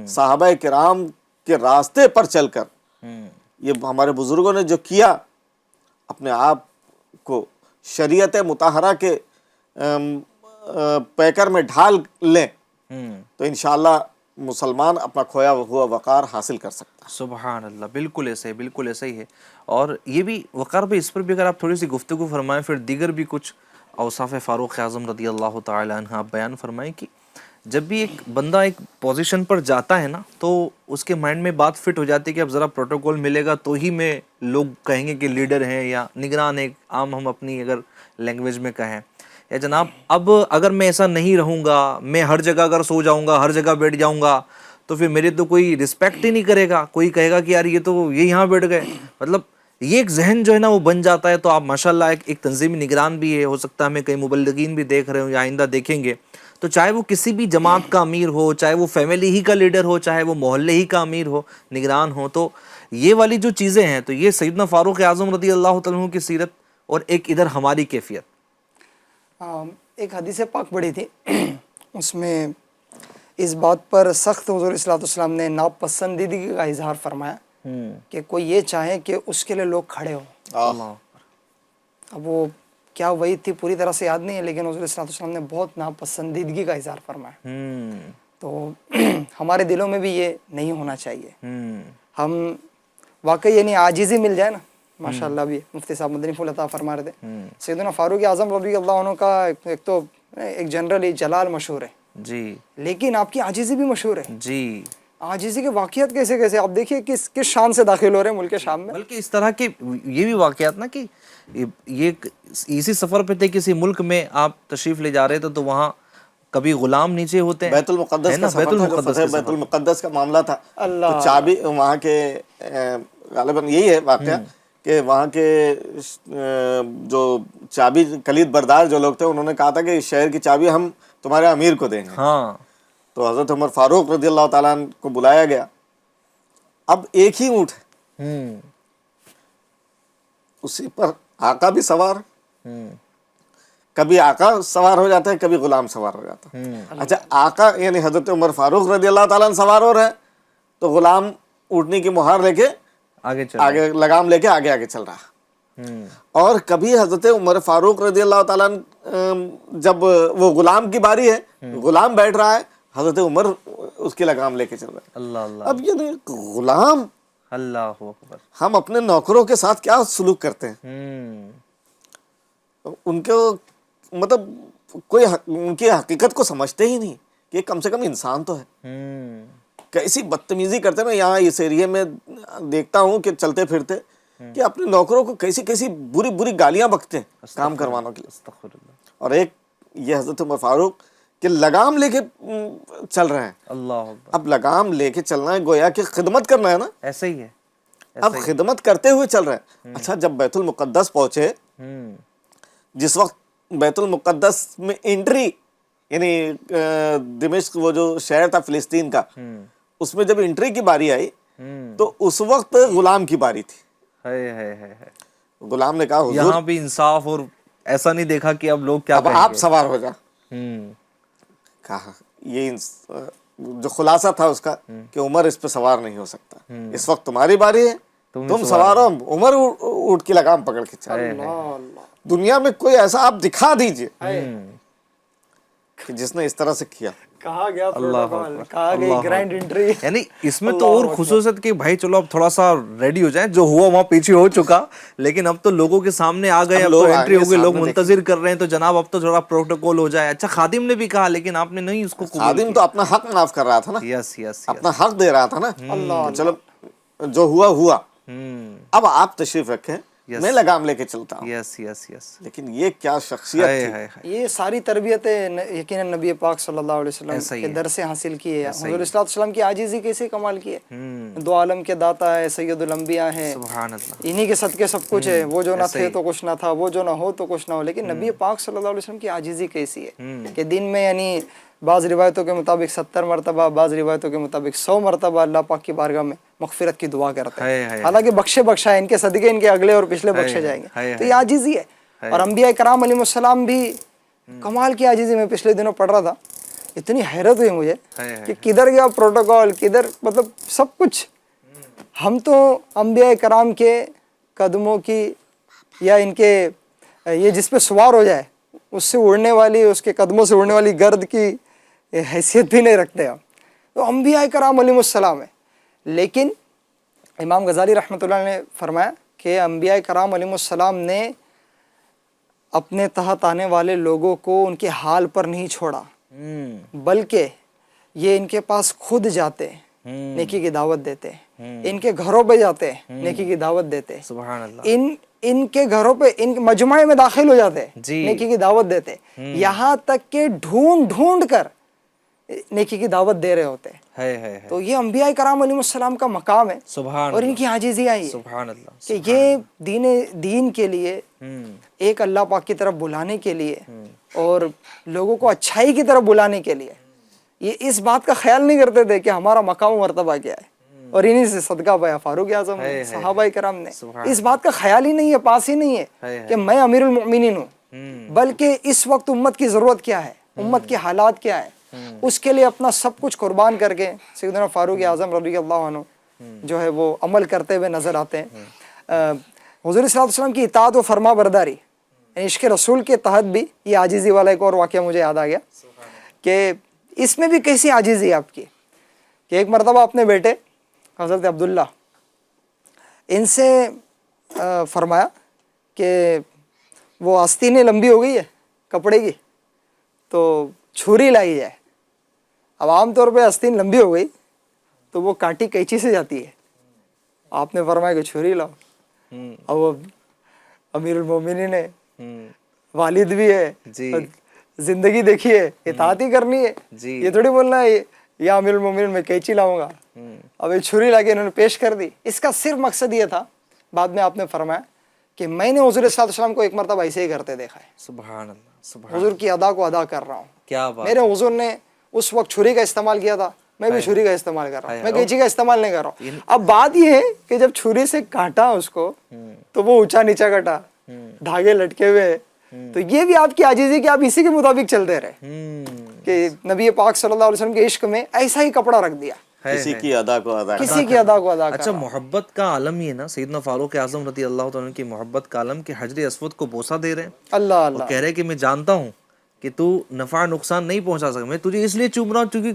صحابہ کرام کے راستے پر چل کر، یہ ہمارے بزرگوں نے جو کیا، اپنے آپ کو شریعت مطہرہ کے پیکر میں ڈھال لیں تو انشاءاللہ مسلمان اپنا کھویا ہوا وقار حاصل کر سکتا ہے۔ سبحان اللہ، بالکل ایسے ہے، بالکل ایسا ہی ہے۔ اور یہ بھی وقار بھی، اس پر بھی اگر آپ تھوڑی سی گفتگو فرمائیں، پھر دیگر بھی کچھ اوصاف فاروق اعظم رضی اللہ تعالی عنہ آپ بیان فرمائیں کہ جب بھی ایک بندہ ایک پوزیشن پر جاتا ہے نا تو اس کے مائنڈ میں بات فٹ ہو جاتی ہے کہ اب ذرا پروٹوکول ملے گا تو ہی میں لوگ کہیں گے کہ لیڈر ہیں یا نگران، ایک عام ہم اپنی اگر لینگویج میں کہیں، یا جناب اب اگر میں ایسا نہیں رہوں گا، میں ہر جگہ اگر سو جاؤں گا، ہر جگہ بیٹھ جاؤں گا تو پھر میرے تو کوئی رسپیکٹ ہی نہیں کرے گا، کوئی کہے گا کہ یار یہ تو یہ یہاں بیٹھ گئے، مطلب یہ ایک ذہن جو ہے نا وہ بن جاتا ہے۔ تو آپ ماشاءاللہ ایک تنظیمی نگران بھی ہے، ہو سکتا ہے ہمیں کئی مبلغین بھی دیکھ رہے ہوں یا آئندہ دیکھیں گے، تو چاہے وہ کسی بھی جماعت کا امیر ہو، چاہے وہ فیملی ہی کا لیڈر ہو، چاہے وہ محلے ہی کا امیر ہو، نگران ہو، تو یہ والی جو چیزیں ہیں، تو یہ سیدنا فاروق اعظم رضی اللہ تعالیٰ عنہ کی سیرت، اور ایک ادھر ہماری کیفیت۔ ایک حدیث پاک پڑھی تھی، اس میں اس بات پر سخت حضور صلی اللہ علیہ وسلم نے ناپسندیدگی کا اظہار فرمایا کہ کوئی یہ چاہے کہ اس کے لیے لوگ کھڑے ہوں۔ اب وہ کیا وہی تھی پوری طرح سے یاد نہیں ہے، لیکن حضور صلی اللہ علیہ وسلم نے بہت ناپسندیدگی کا اظہار فرمایا۔ تو ہمارے دلوں میں بھی یہ نہیں ہونا چاہیے۔ ہم واقعی یعنی عاجزی مل جائے نا، ماشاءاللہ بھی مفتی صاحب مدنی پھول عطا فرما رہے تھے، سیدنا فاروق اعظم رضی اللہ عنہ کا ایک تو ایک جنرلی جلال مشہور ہے جی، لیکن آپ کی عاجزی بھی مشہور ہے۔ جی، عاجزی کے واقعات کیسے کیسے آپ دیکھیے کس شان سے داخل ہو رہے ہیں ملک شام میں۔ بلکہ اس طرح کے یہ بھی واقعات نا کہ یہ اسی سفر پہ تھے، کسی ملک میں آپ تشریف لے جا رہے تھے تو وہاں کبھی غلام نیچے ہوتے ہیں، بیت المقدس کا سفر تھا، جو فتح بیت المقدس کا معاملہ تھا، تو چابی وہاں کے غالباً یہی ہے واقعہ کہ وہاں کے جو چابی کلید بردار جو لوگ تھے انہوں نے کہا تھا کہ اس شہر کی چابی ہم تمہارے امیر کو دیں گے. ہاں تو حضرت عمر فاروق رضی اللہ تعالیٰ عنہ کو بلایا گیا. اب ایک ہی اونٹ ہے, اسی پر آقا بھی سوار, کبھی آقا سوار ہو جاتا ہے, کبھی غلام سوار ہو جاتا ہے. اچھا, آقا یعنی حضرت عمر فاروق رضی اللہ تعالیٰ عنہ سوار ہو رہے ہیں, تو غلام اونٹنی کی مہار لے کے آگے لگام لے کے آگے آگے چل رہا. اور کبھی حضرت عمر فاروق رضی اللہ تعالیٰ عنہ جب وہ غلام کی باری ہے, غلام بیٹھ رہا ہے, حضرت عمر اس کی لگام لے کے چل رہا ہے. اللہ اللہ اب یہ غلام, اللہ اکبر. ہم اپنے نوکروں کے ساتھ کیا سلوک کرتے ہیں, ان کو مطلب کوئی ان کی حقیقت کو سمجھتے ہی نہیں کہ کم سے کم انسان تو ہے. کیسی بدتمیزی کرتے ہیں. میں یہاں اس ایریے میں دیکھتا ہوں کہ چلتے پھرتے کہ اپنے نوکروں کو کیسی کیسی بری بری گالیاں بکتے ہیں کام کروانے کے لیے. اور ایک یہ حضرت عمر فاروق کہ لگام لے کے چل رہے ہیں. اللہ اکبر. اب لگام لے کے چلنا ہے گویا کہ خدمت کرنا ہے نا, ایسا ہی ہے. اب خدمت کرتے ہوئے چل رہے ہیں. اچھا, جب بیت المقدس پہنچے, جس وقت بیت المقدس میں انٹری یعنی دمشق وہ جو شہر تھا فلسطین کا, اس میں جب انٹری کی باری آئی تو اس وقت غلام کی باری تھی. غلام نے کہا حضور یہاں بھی انصاف اور ایسا نہیں دیکھا کہ اب لوگ کیا اب کہیں آپ گے. سوار ہو جا. کہا یہ جو خلاصہ تھا اس کا کہ عمر اس پہ سوار نہیں ہو سکتا, اس وقت تمہاری باری ہے, تم سوار ہو, عمر اونٹ کی لگام پکڑ کے چل. دنیا میں کوئی ایسا آپ دکھا دیجئے کہ جس نے اس طرح سے کیا. کہا گیا پروٹوکول, کہا گئی گرینڈ انٹری. یعنی اس میں تو اور خصوصیت کہ بھائی چلو اب تھوڑا سا ریڈی ہو جائیں, جو ہوا وہاں پیچھے ہو چکا, لیکن اب تو لوگوں کے سامنے آ گئے, اب تو انٹری ہو گئی, لوگ منتظر کر رہے ہیں, تو جناب اب تو تھوڑا پروٹوکول ہو جائے. اچھا, خادم نے بھی کہا لیکن آپ نے نہیں اس کو قبول. خادم تو اپنا حق معاف کر رہا تھا نا, یس یس, اپنا حق دے رہا تھا نا. چلو جو ہوا ہوا, اب آپ تشریف رکھیں, میں لگام لے کے چلتا ہوں. یس یس یس. لیکن یہ کیا شخصیت تھی. یہ ساری تربیتیں یقیناً نبی پاک صلی اللہ علیہ وسلم کے در سے حاصل کی ہے. حضور صلی اللہ علیہ وسلم کی عاجزی کیسے کمال کی ہے. دو عالم کے داتا ہے, سید الانبیاء ہیں, سبحان اللہ, انہی کے صدقے سب کچھ ہے. وہ جو نہ تھے تو کچھ نہ تھا, وہ جو نہ ہو تو کچھ نہ ہو. لیکن نبی پاک صلی اللہ علیہ وسلم کی عاجزی کیسی ہے کہ دن میں یعنی بعض روایتوں کے مطابق 70 مرتبہ, بعض روایتوں کے مطابق 100 مرتبہ اللہ پاک کی بارگاہ میں مغفرت کی دعا کرتے ہیں. حالانکہ بخشا ہے, ان کے صدقے ان کے اگلے اور پچھلے بخشے جائیں گے. تو یہ عاجزی ہے. اور انبیاء کرام علیہ السلام بھی کمال کی عاجزی. میں پچھلے دنوں پڑھ رہا تھا, اتنی حیرت ہوئی مجھے کہ کدھر گیا پروٹوکول, کدھر مطلب سب کچھ. ہم تو انبیاء کرام کے قدموں کی یا ان کے یہ جس پہ سوار ہو جائے اس سے اڑنے والی, اس کے قدموں سے اڑنے والی گرد کی حیثیت بھی نہیں رکھتے ہم. تو انبیاء کرام علیہ السلام ہے. لیکن امام غزالی رحمۃ اللہ نے فرمایا کہ انبیاء کرام علیہ السلام نے اپنے تحت آنے والے لوگوں کو ان کے حال پر نہیں چھوڑا, بلکہ یہ ان کے پاس خود جاتے, نیکی کی دعوت دیتے, ان کے گھروں پہ جاتے, نیکی کی دعوت دیتے, سبحان اللہ, ان کے گھروں پہ, ان مجمع میں داخل ہو جاتے, نیکی کی دعوت دیتے, یہاں تک کہ ڈھونڈ ڈھونڈ کر نیکی کی دعوت دے رہے ہوتے. تو یہ انبیاء کرام علیہ السلام کا مقام ہے, اور ان کی عاجزی آئی ہے کہ یہ دین کے لیے, ایک اللہ پاک کی طرف بلانے کے لیے اور لوگوں کو اچھائی کی طرف بلانے کے لیے, یہ اس بات کا خیال نہیں کرتے تھے کہ ہمارا مقام و مرتبہ کیا ہے. اور انہی سے صدقہ پایا فاروق اعظم, صحابہ کرام نے. اس بات کا خیال ہی نہیں ہے, پاس ہی نہیں ہے کہ میں امیر المؤمنین ہوں, بلکہ اس وقت امت کی ضرورت کیا ہے, امت کے حالات کیا ہے, اس کے لیے اپنا سب کچھ قربان کر کے سیدنا فاروق اعظم رضی اللہ عنہ جو ہے وہ عمل کرتے ہوئے نظر آتے ہیں. حضور صلی اللہ علیہ وسلم کی اطاعت و فرما برداری, عشق رسول کے تحت بھی یہ عاجزی والا ایک اور واقعہ مجھے یاد آ گیا کہ اس میں بھی کیسی عاجزی ہے آپ کی. کہ ایک مرتبہ اپنے بیٹے حضرت عبداللہ, ان سے فرمایا کہ وہ آستینیں لمبی ہو گئی ہے کپڑے کی, تو چھری لائی جائے. اب عام طور پہ آستین لمبی ہو گئی تو وہ کاٹی قینچی سے جاتی ہے. آپ نے فرمایا کہ چھری لاؤ. اب وہ امیر المومنین ہے, والد بھی ہے, زندگی دیکھی ہے, اطاعت ہی کرنی ہے, یہ تھوڑی بولنا ہے یا امیر المومنین میں قینچی لاؤں گا. اب یہ چھری لا کے انہوں نے پیش کر دی. اس کا صرف مقصد یہ تھا بعد میں آپ نے فرمایا کہ میں نے حضور صلی اللہ علیہ وسلم کو ایک مرتبہ ایسے ہی کرتے دیکھا ہے، سبحان اللہ، سبحان حضور کی ادا کو ادا کر رہا ہوں. کیا بات. میرے حضور نے اس وقت چھری کا استعمال کیا تھا، میں بھی چھری کا استعمال کر رہا ہوں، میں قینچی کا استعمال نہیں کر رہا ہوں. اب بات یہ ہے کہ جب چھری سے کاٹا اس کو تو وہ اونچا نیچا کٹا، دھاگے لٹکے ہوئے، تو یہ بھی آپ کی عاجزی کہ آپ اسی کے مطابق چلتے رہے کہ نبی پاک صلی اللہ علیہ وسلم کے عشق میں ایسا ہی کپڑا رکھ دیا، کسی کی ادا کو ادا کر. کسی کی ادا کو ادا کر. اچھا، محبت کا عالم یہ نا سیدنا فاروق اعظم رضی اللہ تعالیٰ عنہ کی محبت کا عالم کہ حجر اسود کو بوسہ دے رہے ہیں اللہ اور اللہ کہہ رہے کہ میں جانتا ہوں کہ تو نفع نقصان نہیں پہنچا سکتا، میں تجھے اس لیے چوم رہا ہوں کیونکہ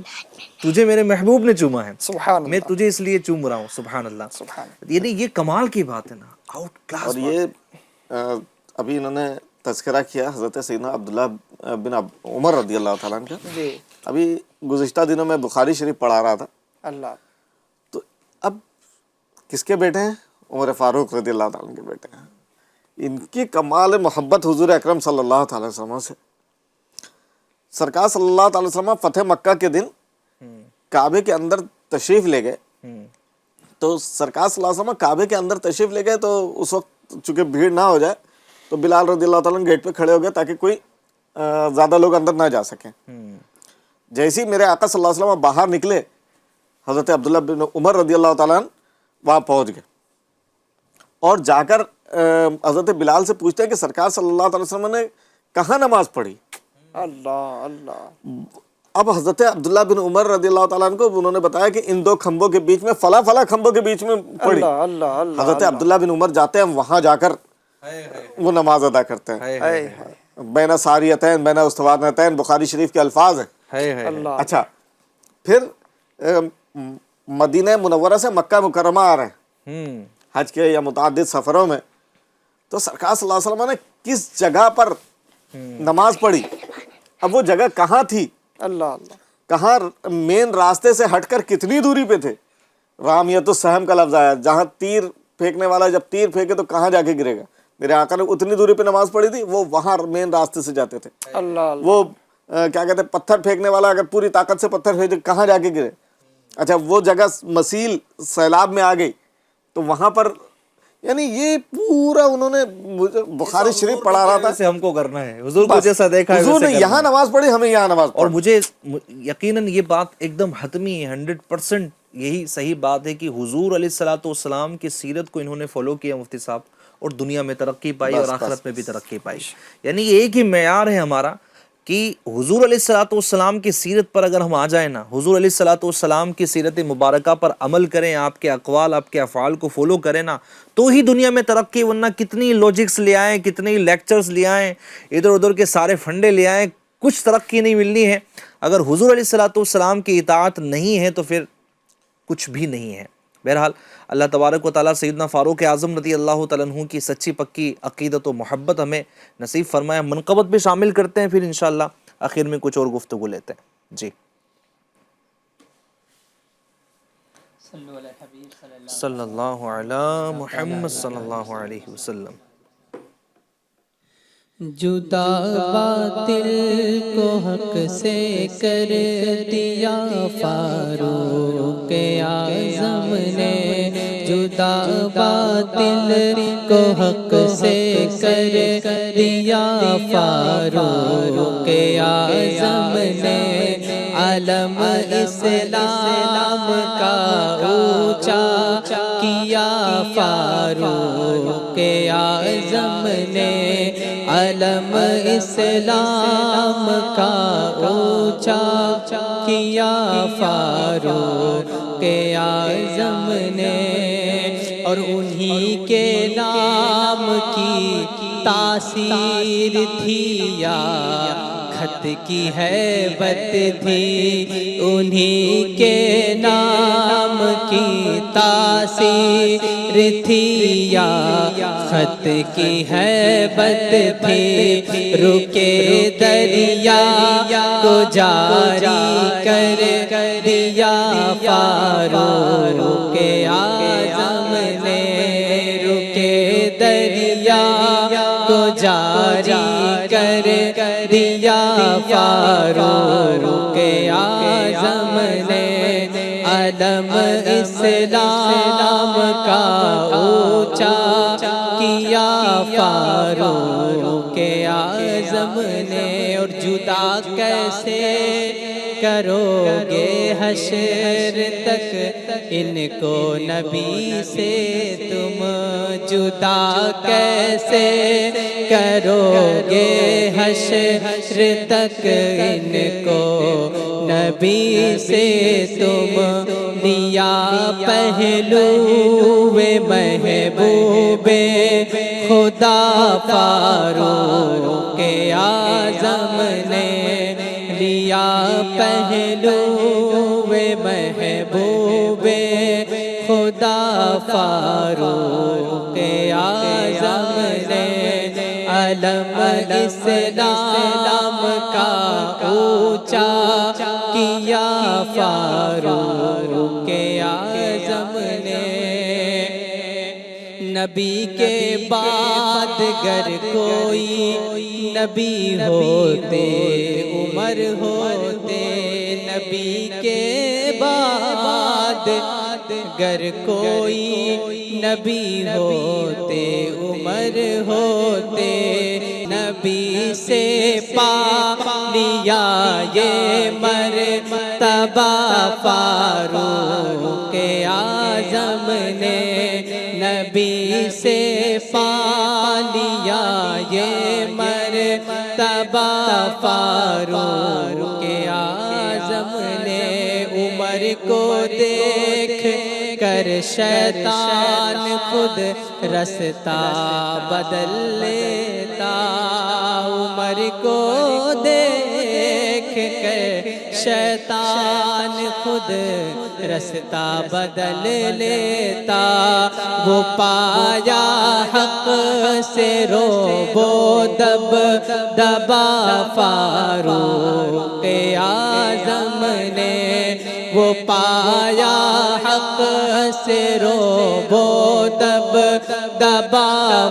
تجھے میرے محبوب نے چوما ہے، سبحان میں اللہ تجھے اس لیے چوم رہا ہوں. سبحان اللہ. سبحان یعنی یہ کمال کی بات ہے نا، آؤٹ کلاس. اور یہ ابھی انہوں نے تذکرہ کیا حضرت سیدنا عبداللہ بن عمر رضی اللہ تعالیٰ عنہ کا. جی ابھی گزشتہ دنوں میں بخاری شریف پڑھا رہا تھا، اللہ تو اب کس کے بیٹے ہیں؟ عمر فاروق رضی اللہ تعالیٰ عنہ کے بیٹے ہیں. ان کی کمال محبت حضور اکرم صلی اللہ تعالی وسلم سے. سرکار صلی اللہ تعالی وسلم فتح مکہ کے دن کعبے کے اندر تشریف لے گئے، تو سرکار صلی اللہ علیہ وسلم کعبے کے اندر تشریف لے گئے تو اس وقت چونکہ بھیڑ نہ ہو جائے تو بلال رضی اللہ تعالیٰ گیٹ پہ کھڑے ہو گئے تاکہ کوئی زیادہ لوگ اندر نہ جا سکیں. جیسے ہی میرے آقا صلی اللہ علیہ وسلم باہر نکلے، حضرت عبداللہ بن عمر رضی اللہ تعالیٰ عنہ وہاں پہنچ گئے اور جا کر حضرت بلال سے پوچھتے ہیں کہ سرکار صلی اللہ علیہ وسلم نے کہاں نماز پڑھی. اللہ اللہ. اب حضرت عبداللہ بن عمر رضی اللہ تعالیٰ عنہ کو انہوں نے بتایا کہ ان دو کھمبوں کے بیچ میں فلاں فلاں کھمبوں کے بیچ میں پڑھی. اللہ اللہ اللہ. حضرت عبداللہ بن عمر جاتے ہیں، وہاں جا کر وہ نماز ادا کرتے ہیں. بین ساریتین بین استوانتین بخاری شریف کے الفاظ ہیں. اللہ. اچھا، پھر مدینہ منورہ سے مکہ مکرمہ آ رہے ہیں حج کے یا متعدد سفروں میں، تو سرکار صلی اللہ علیہ وسلم نے کس جگہ پر نماز پڑھی. اب وہ جگہ کہاں تھی، اللہ اللہ. کہاں مین راستے سے ہٹ کر کتنی دوری پہ تھے. رامیت السہم کا لفظ آیا، جہاں تیر پھینکنے والا جب تیر پھینکے تو کہاں جا کے گرے گا. میرے آقا نے اتنی دوری پہ نماز پڑھی تھی، وہ وہاں مین راستے سے جاتے تھے. اللہ اللہ. وہ کیا کہتے ہیں، پتھر پھینکنے والا اگر پوری طاقت سے پتھر پھینکے کہاں جا کے گرے. اچھا، وہ جگہ مسیل سیلاب میں آ گئی تو وہاں پر، یعنی یہ پورا انہوں نے بخاری شریف پڑھا رہا تھا. سے ہم کو کرنا ہے، حضور کو جیسا دیکھا ہے حضور نے یہاں نماز پڑھی، ہمیں یہاں نماز اور پڑھی. مجھے یقیناً یہ بات ایک دم حتمی ہے، 100% یہی صحیح بات ہے کہ حضور علیہ الصلوۃ والسلام کی سیرت کو انہوں نے فالو کیا مفتی صاحب، اور دنیا میں ترقی پائی اور آخرت میں بھی ترقی پائی. یعنی یہ ایک ہی معیار ہے ہمارا کہ حضور علیہ الصلوۃ والسلام کی سیرت پر اگر ہم آ جائیں نا، حضور علیہ الصلوۃ والسلام کی سیرت مبارکہ پر عمل کریں، آپ کے اقوال آپ کے افعال کو فالو کریں نا، تو ہی دنیا میں ترقی. ورنہ کتنی لاجکس لے آئیں، کتنی لیکچرز لے آئیں، ادھر ادھر کے سارے فنڈے لے آئیں، کچھ ترقی نہیں ملنی ہے. اگر حضور علیہ الصلوۃ والسلام کی اطاعت نہیں ہے تو پھر کچھ بھی نہیں ہے. بہرحال اللہ تبارک و تعالیٰ سیدنا فاروق اعظم رضی اللہ تعالیٰ عنہ کی سچی پکی عقیدت و محبت ہمیں نصیب فرمائے. منقبت بھی شامل کرتے ہیں، پھر انشاءاللہ آخر میں کچھ اور گفتگو لیتے ہیں. جی صلی اللہ علی محمد صلی اللہ علیہ وسلم. جدا باطل کو حق سے کر دیا فاروق اعظم نے، جدا باطل کو حق سے کر دیا فاروق اعظم نے، علم اسلام کا اونچا کیا فاروق اعظم نے، علم اسلام کا اونچا کیا فاروق اعظم نے، اور انہی کے نام کی تاثیر تھی یا خط کی ہیبت تھی، انہی کے نام کی تاثیر تھی یا خط کی ہیبت تھی، رکے دریا کو جاری کر دیا فاروق اعظم نے، رکے دریا کو جاری کر دیا فاروق اعظم نے، علم اسلام کا اونچا فاروق اعظم نے، اور جدا کیسے کرو گے حشر تک ان کو نبی سے تم، جدا کیسے کرو گے حشر تک ان کو نبی سے تم، لیا پہلو محبوب خدا فاروق اعظم نے، لیا پہلو محبوب خدا فاروق اعظم نے، علم اسلام کا اونچا کیا فاروق اعظم نے، نبی کے بعد گر کوئی نبی ہوتے عمر ہوتے، نبی کے بعد گر کوئی نبی ہوتے عمر ہوتے، نبی سے پا لیا یہ مرتبہ فاروق اعظم نے، نبی سے پا لیا یہ مرتبہ فاروق اعظم نے، عمر کو دیکھ کر شیطان خود رستہ بدل لیتا، عمر کو دیکھ کر شیطان خود رستہ بدل لیتا، وہ پایا حق سے روبو دب دبا فاروق اعظم نے، وہ پایا حق سے روبو دب دبا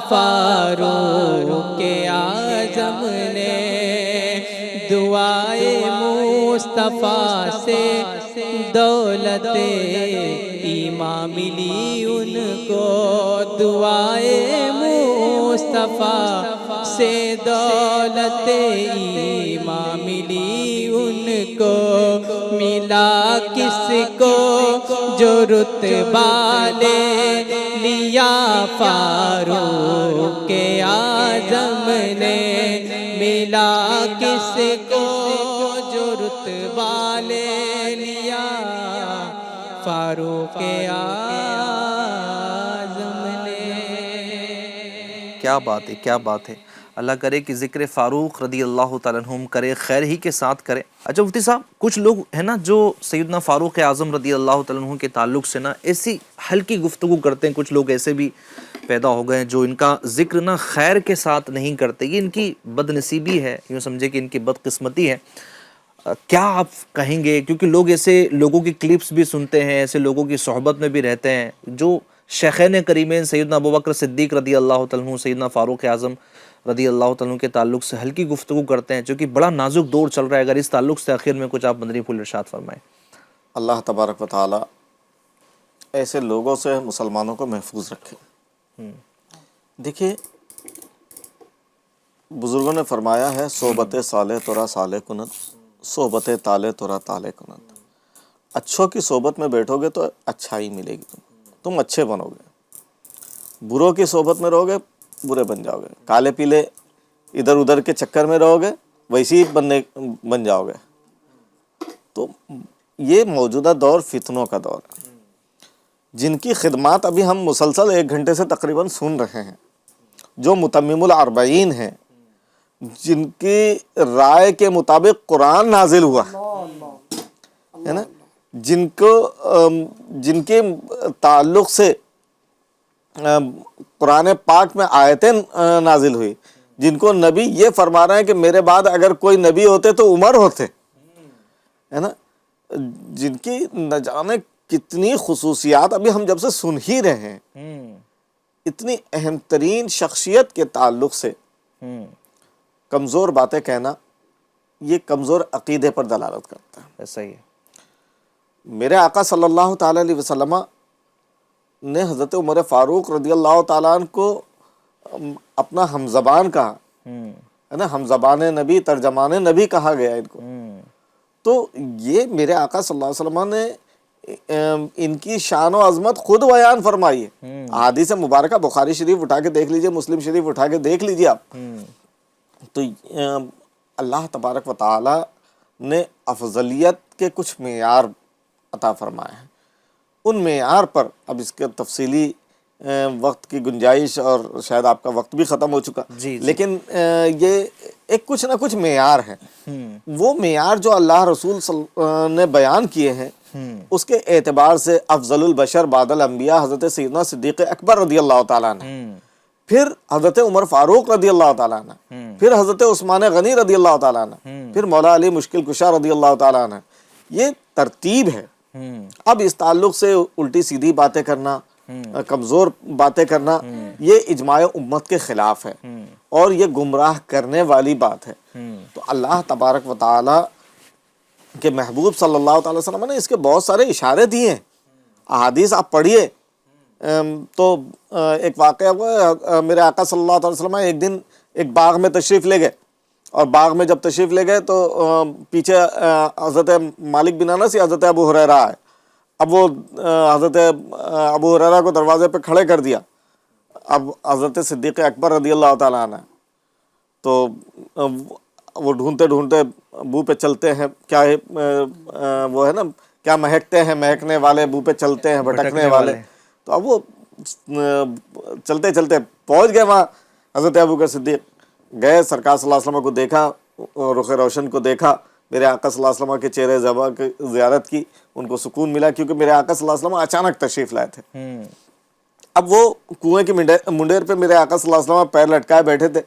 فاروق اعظم نے، دعائے مصطفیٰ سے دولت ایمان ملی ان کو، دعائے مصطفیٰ سے دولت ایمان ملی ان کو، ملا کس کو جو رتبہ لے لیا فاروق اعظم نے، ملا کس کو جو رتبہ لے لیا فاروق اعظم نے۔ کیا بات ہے، کیا بات ہے، اللہ کرے کہ ذکر فاروق رضی اللہ تعالیٰ عنہم کرے، خیر ہی کے ساتھ کرے۔ اچھا مفتی صاحب، کچھ لوگ ہیں نا جو سیدنا فاروق اعظم رضی اللہ تعالیٰ عنہ کے تعلق سے نا ایسی ہلکی گفتگو کرتے ہیں، کچھ لوگ ایسے بھی پیدا ہو گئے ہیں جو ان کا ذکر نا خیر کے ساتھ نہیں کرتے، یہ ان کی بد نصیبی ہے، یوں سمجھے کہ ان کی بد قسمتی ہے۔ کیا آپ کہیں گے؟ کیونکہ لوگ ایسے لوگوں کی کلپس بھی سنتے ہیں، ایسے لوگوں کی صحبت میں بھی رہتے ہیں جو شیخین کریمین سیدنا ابوبکر صدیق رضی اللہ تعالیٰ عنہ، سیدنا فاروق اعظم رضی اللہ تعالیٰ عنہ کے تعلق سے ہلکی گفتگو کرتے ہیں، جو کہ بڑا نازک دور چل رہا ہے۔ اگر اس تعلق سے آخر میں کچھ آپ مدنی پھول ارشاد فرمائیں۔ اللہ تبارک و تعالی ایسے لوگوں سے مسلمانوں کو محفوظ رکھے۔ دیکھیے، بزرگوں نے فرمایا ہے، صحبت صالح تورا صالح کنت، صحبت طالع تورا طالع کنت۔ اچھوں کی صحبت میں بیٹھو گے تو اچھائی ملے گی، تم اچھے بنو گے۔ بروں کی صحبت میں رہو گے، برے بن جاؤ گے۔ کالے پیلے ادھر ادھر کے چکر میں رہو گے، ویسی بن جاؤ گے۔ تو یہ موجودہ دور فتنوں کا دور ہے، جن کی خدمات ابھی ہم مسلسل 1 گھنٹے سے تقریباً سن رہے ہیں، جو متمم الاربعین ہیں، جن کی رائے کے مطابق قرآن نازل ہوا ہے نا، جن کے تعلق سے قرآن پاک میں آیتیں نازل ہوئی، جن کو نبی یہ فرما رہے ہیں کہ میرے بعد اگر کوئی نبی ہوتے تو عمر ہوتے، ہے نا، جن کی نہ جانے کتنی خصوصیات ابھی ہم جب سے سن ہی رہے ہیں، اتنی اہم ترین شخصیت کے تعلق سے کمزور باتیں کہنا، یہ کمزور عقیدے پر دلالت کرتا ہے۔ ایسا ہی ہے۔ میرے آقا صلی اللہ تعالیٰ علیہ وسلم نے حضرت عمر فاروق رضی اللہ تعالیٰ عنہ کو اپنا ہم زبان کہا ہے نا، ہم زبان نبی ترجمان نبی کہا گیا ان کو. تو یہ میرے آقا صلی اللہ علیہ وسلم نے ان کی شان و عظمت خود بیان فرمائی ہے. احادیث مبارکہ بخاری شریف اٹھا کے دیکھ لیجئے، مسلم شریف اٹھا کے دیکھ لیجئے آپ. تو اللہ تبارک و تعالی نے افضلیت کے کچھ معیار عطا فرمائے ہیں. ان معیار پر اب اس کے تفصیلی وقت کی گنجائش، اور شاید آپ کا وقت بھی ختم ہو چکا، لیکن یہ ایک کچھ نہ کچھ معیار ہیں. وہ معیار جو اللہ رسول نے بیان کیے ہیں، اس کے اعتبار سے افضل البشر بعد الانبیاء حضرت سیدنا صدیق اکبر رضی اللہ تعالیٰ عنہ، پھر حضرت عمر فاروق رضی اللہ تعالیٰ عنہ، پھر حضرت عثمان غنی رضی اللہ تعالیٰ عنہ، پھر مولا علی مشکل کشا رضی اللہ تعالیٰ عنہ. یہ ترتیب ہے. اب اس تعلق سے الٹی سیدھی باتیں کرنا، کمزور باتیں کرنا، یہ اجماع امت کے خلاف ہے اور یہ گمراہ کرنے والی بات ہے. تو اللہ تبارک و تعالی کے محبوب صلی اللہ تعالی وسلم نے اس کے بہت سارے اشارے دیے ہیں. احادیث آپ پڑھیے تو ایک واقعہ ہوا، میرے آقا صلی اللہ علیہ وسلم ایک دن ایک باغ میں تشریف لے گئے، اور باغ میں جب تشریف لے گئے تو پیچھے حضرت مالک بن انس یا حضرت ابو ہریرہ آئے. اب وہ حضرت ابو ہریرہ کو دروازے پہ کھڑے کر دیا. اب حضرت صدیق اکبر رضی اللہ تعالیٰ عنہ تو وہ ڈھونڈتے ڈھونڈتے بو پہ چلتے ہیں، کیا وہ ہے نا، کیا مہکتے ہیں مہکنے والے، بو پہ چلتے ہیں بھٹکنے والے. تو اب وہ چلتے چلتے پہنچ گئے وہاں. حضرت ابوبکر صدیق گئے، سرکار صلی اللہ علیہ وسلم کو دیکھا، رخ روشن کو دیکھا، میرے آقا صلی اللہ علیہ وسلم کے چہرے زیبا کی زیارت کی، ان کو سکون ملا، کیونکہ میرے آقا صلی اللہ علیہ وسلم اچانک تشریف لائے تھے. اب وہ کنویں کی منڈیر پہ میرے آقا صلی اللہ علیہ وسلم پیر لٹکائے بیٹھے تھے.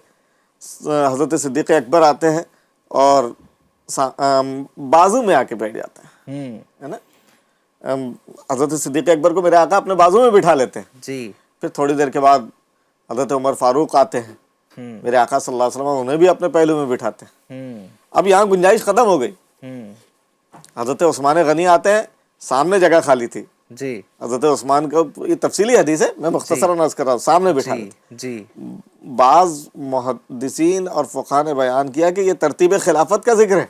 حضرت صدیق اکبر آتے ہیں اور بازو میں آ کے بیٹھ جاتے ہیں، ہے نا. حضرت صدیق اکبر کو میرے آقا اپنے بازو میں بٹھا لیتے ہیں. جی. پھر تھوڑی دیر کے بعد حضرت عمر فاروق آتے ہیں، میرے آقا صلی اللہ علیہ وسلم انہیں بھی اپنے پہلو میں بٹھاتے ہیں. اب یہاں گنجائش ختم ہو گئی. حضرت عثمان غنی آتے ہیں، سامنے جگہ خالی تھی. جی. حضرت عثمان کا یہ تفصیلی حدیث ہے، میں مختصراً عرض کر رہا ہوں، سامنے بٹھا لیتے. جی. بعض محدثین اور فقہاء نے بیان کیا کہ یہ ترتیب خلافت کا ذکر ہے.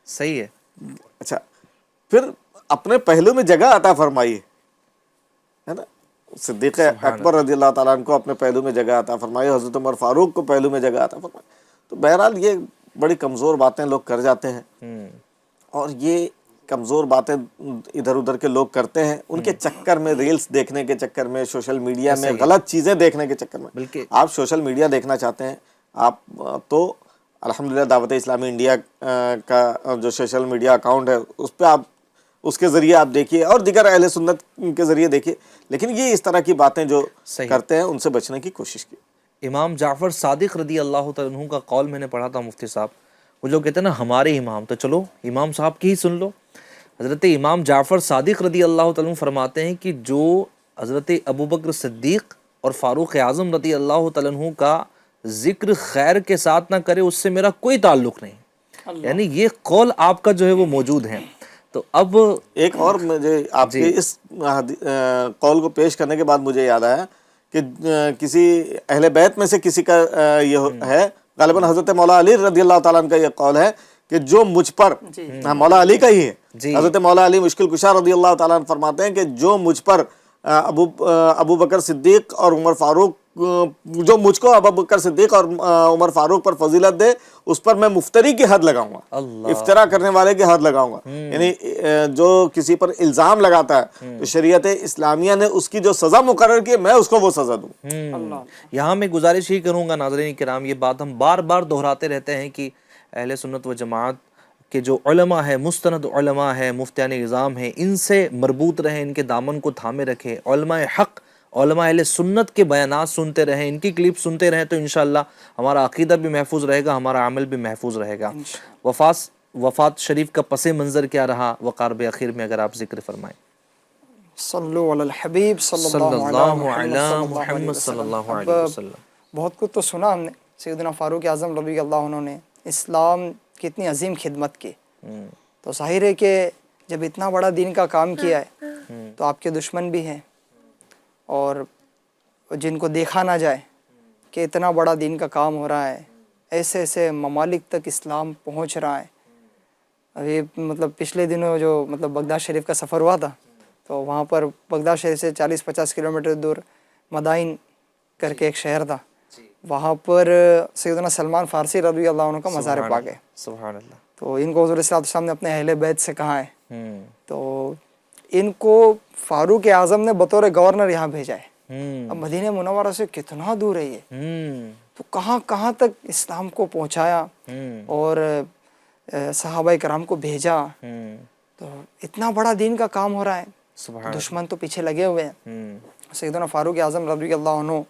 صحیح ہے. اچھا، پھر اپنے پہلو میں جگہ عطا فرمائیے، ہے نا. صدیق اکبر رضی اللہ تعالیٰ عنہ کو اپنے پہلو میں جگہ عطا فرمائی، حضرت عمر فاروق کو پہلو میں جگہ عطا فرمائی. تو بہرحال یہ بڑی کمزور باتیں لوگ کر جاتے ہیں، اور یہ کمزور باتیں ادھر ادھر کے لوگ کرتے ہیں. ان کے چکر میں، ریلز دیکھنے کے چکر میں، سوشل میڈیا میں غلط چیزیں دیکھنے کے چکر میں، آپ سوشل میڈیا دیکھنا چاہتے ہیں آپ تو الحمدللہ دعوت اسلامی انڈیا کا جو سوشل میڈیا اکاؤنٹ ہے اس پہ آپ اس کے ذریعے آپ دیکھیے، اور دیگر اہل سنت کے ذریعے دیکھیے. لیکن یہ اس طرح کی باتیں جو کرتے ہیں ان سے بچنے کی کوشش کی. امام جعفر صادق رضی اللہ تعالیٰ عنہ کا قول میں نے پڑھا تھا مفتی صاحب. وہ جو کہتے ہیں نا ہمارے امام، تو چلو امام صاحب کی ہی سن لو. حضرت امام جعفر صادق رضی اللہ تعالیٰ عنہ فرماتے ہیں کہ جو حضرت ابوبکر صدیق اور فاروق اعظم رضی اللہ تعالیٰ عنہ کا ذکر خیر کے ساتھ نہ کرے اس سے میرا کوئی تعلق نہیں. یعنی یہ قول آپ کا جو ہے وہ موجود ہے. تو اب ایک اور مجھے آپ کے اس قول کو پیش کرنے کے بعد مجھے یاد آیا کہ کسی اہل بیت میں سے کسی کا یہ ہے، غالباً حضرت مولا علی رضی اللہ تعالیٰ عنہ کا یہ قول ہے کہ جو مجھ پر، مولا علی کا ہی ہے، حضرت مولا علی مشکل کشا رضی اللہ تعالیٰ عنہ فرماتے ہیں کہ جو مجھ پر ابو بکر صدیق اور عمر فاروق، جو مجھ کو ابو بکر صدیق اور عمر فاروق پر فضیلت دے اس پر میں مفتری کی حد لگاؤں گا، افطرا کرنے والے کی حد لگاؤں گا. یعنی جو کسی پر الزام لگاتا ہے تو شریعت اسلامیہ نے اس کی جو سزا مقرر کی میں اس کو وہ سزا دوں. یہاں میں گزارش ہی کروں گا ناظرین کرام، یہ بات ہم بار بار دہراتے رہتے ہیں کہ اہل سنت و جماعت کہ جو علماء ہے، مستند علماء ہے، مفتیان اعظام ہیں، ان سے مربوط رہیں، ان کے دامن کو تھامے رکھیں. علماء حق، علماء اہل سنت کے بیانات سنتے رہیں، ان کی کلپ سنتے رہیں، تو انشاءاللہ ہمارا عقیدہ بھی محفوظ رہے گا، ہمارا عمل بھی محفوظ رہے گا. وفات شریف کا پس منظر کیا رہا وقار بآخر میں اگر آپ ذکر فرمائیں. صلو علی الحبیب صلی اللہ علیہ محمد صلی اللہ علیہ وسلم. بہت کچھ تو سنا ہم نے سیدنا فاروق اعظم رضی اللہ عنہ نے اسلام کی اتنی عظیم خدمت کی، تو ظاہر ہے کہ جب اتنا بڑا دین کا کام کیا ہے تو آپ کے دشمن بھی ہیں، اور جن کو دیکھا نہ جائے کہ اتنا بڑا دین کا کام ہو رہا ہے، ایسے ایسے ممالک تک اسلام پہنچ رہا ہے. ابھی مطلب پچھلے دنوں جو مطلب بغداد شریف کا سفر ہوا تھا، تو وہاں پر بغداد شریف سے 40-50 کلومیٹر دور مدائن کر کے ایک شہر تھا، وہاں پر سیدنا سلمان فارسی رضی اللہ عنہ کا مزار پاک ہے. سبحان اللہ. تو ان کو حضور صلی اللہ علیہ وسلم نے اپنے اہل بیت سے کہا ہے، تو ان کو فاروق اعظم نے بطور گورنر یہاں بھیجا ہے. اب مدینہ منورہ سے کتنا دور ہے یہ، تو کہاں کہاں تک اسلام کو پہنچایا اور صحابہ کرام کو بھیجا. تو اتنا بڑا دین کا کام ہو رہا ہے، دشمن تو پیچھے لگے ہوئے ہیں. سیدنا فاروق اعظم رضی اللہ عنہ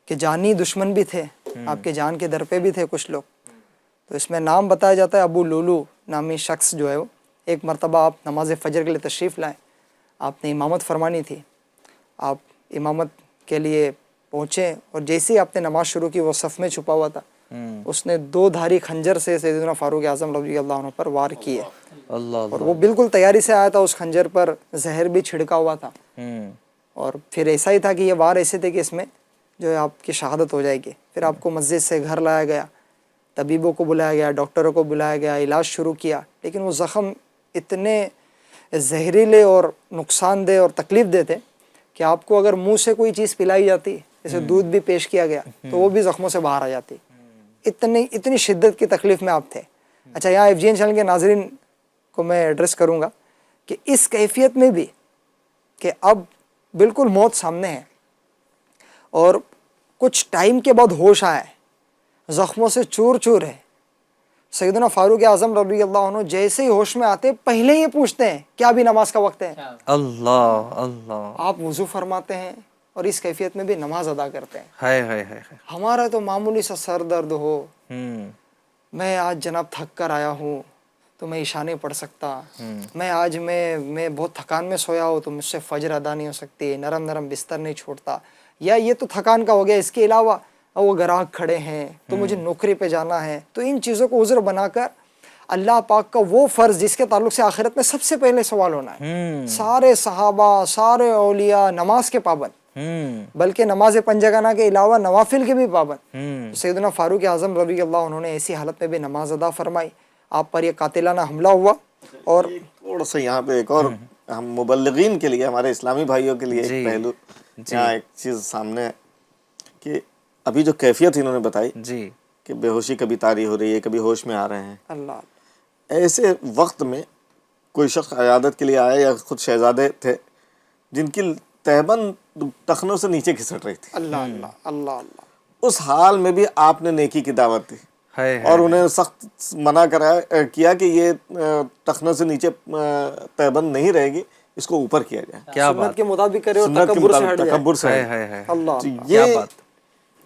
کے جانی دشمن بھی تھے، آپ کے جان کے در پہ بھی تھے کچھ لوگ. تو اس میں نام بتایا جاتا ہے ابو لولو نامی شخص جو ہے وہ ایک مرتبہ آپ نماز فجر کے لیے تشریف لائے، آپ نے امامت فرمانی تھی، آپ امامت کے لیے پہنچے اور جیسے ہی آپ نے نماز شروع کی وہ صف میں چھپا ہوا تھا، اس نے 2 دھاری خنجر سے سیدنا فاروق اعظم رضی اللہ عنہ پر وار کیے. اور وہ بالکل تیاری سے آیا تھا، اس خنجر پر زہر بھی چھڑکا ہوا تھا. اور پھر ایسا ہی تھا کہ یہ وار ایسے تھے کہ اس میں جو ہے آپ کی شہادت ہو جائے گی. پھر آپ کو مسجد سے گھر لایا گیا، طبیبوں کو بلایا گیا، ڈاکٹروں کو بلایا گیا، علاج شروع کیا. لیکن وہ زخم اتنے زہریلے اور نقصان دہ اور تکلیف دہ تھے کہ آپ کو اگر منہ سے کوئی چیز پلائی جاتی، جیسے دودھ بھی پیش کیا گیا، تو وہ بھی زخموں سے باہر آ جاتی. اتنی شدت کی تکلیف میں آپ تھے. اچھا، یہاں FGN چینل کے ناظرین کو میں ایڈریس کروں گا کہ اس کیفیت میں بھی کہ اب بالکل موت سامنے ہے اور کچھ ٹائم کے بعد ہوش آیا ہے، زخموں سے چور چور ہے، سیدنا فاروق اعظم رضی اللہ عنہ جیسے ہی ہوش میں آتے پہلے یہ پوچھتے ہیں کیا ابھی نماز کا وقت ہے؟ اللہ اللہ. آپ وضو فرماتے ہیں اور اس کیفیت میں بھی نماز ادا کرتے ہیں. ہائے ہائے ہائے. ہمارا تو معمولی سا سر درد ہو، میں آج جناب تھک کر آیا ہوں تو میں عشاء نہیں پڑھ سکتا، میں آج میں بہت تھکان میں سویا ہوں تو مجھ سے فجر ادا نہیں ہو سکتی، نرم بستر نہیں چھوڑتا، یا یہ تو تھکان کا ہو گیا، اس کے علاوہ وہ گراہک کھڑے ہیں تو مجھے نوکری پہ جانا ہے. تو ان چیزوں کو عذر بنا کر اللہ پاک کا وہ فرض جس کے تعلق سے آخرت میں سب سے پہلے سوال ہونا ہے. سارے صحابہ، سارے اولیاء نماز کے پابند، بلکہ نماز پنجگانہ کے علاوہ نوافل کے بھی پابند. سیدنا فاروق اعظم رضی اللہ عنہ نے ایسی حالت میں بھی نماز ادا فرمائی. آپ پر یہ قاتلانہ حملہ ہوا. اور تھوڑا سا یہاں پہ ایک اور ہم مبلغین کے لیے، ہمارے اسلامی بھائیوں کے لیے ایک پہلو، یہاں ایک چیز سامنے ہے کہ ابھی جو کیفیت انہوں نے بتائی کہ بے ہوشی کبھی طاری ہو رہی ہے، کبھی ہوش میں آ رہے ہیں، اللہ، ایسے وقت میں کوئی شخص عیادت کے لیے آئے یا خود شہزادے تھے جن کی تہبند ٹخنوں سے نیچے کھسٹ رہی تھی. اللہ اللہ اللہ اللہ. اس حال میں بھی آپ نے نیکی کی دعوت دی اور انہیں سخت منع کیا کہ یہ ٹخنوں سے نیچے تہبند نہیں رہے گی، اس کو اوپر کیا جائے. کیا سنت کے مطابق کرے اور سنت کے تکبر سے ہٹ جائے. تکبر سے اللہ،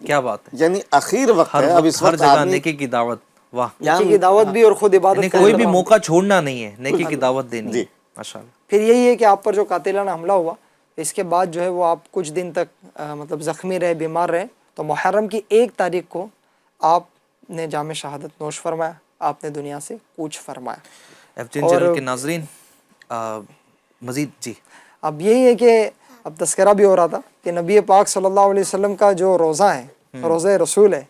کیا بات ہے. یعنی اخیر وقت ہے، اب اس ہر وقت جگہ نیکی کی دعوت. واہ. نیکی کی دعوت بھی اور خود عبادت کا کوئی بھی موقع چھوڑنا نہیں ہے، نیکی کی دعوت دینی ہے. ماشاءاللہ. پھر یہی ہے کہ آپ پر جو قاتلانہ حملہ ہوا، اس کے بعد جو ہے وہ آپ کچھ دن تک مطلب زخمی رہے، بیمار رہے. تو محرم کی 1 تاریخ کو آپ نے جام شہادت نوش فرمایا، آپ نے دنیا سے کوچ فرمایا. FGN چینل کے ناظرین مزید جی اب یہی ہے کہ اب تذکرہ بھی ہو رہا تھا کہ نبی پاک صلی اللہ علیہ وسلم کا جو روزہ ہے، روزہ رسول ہے،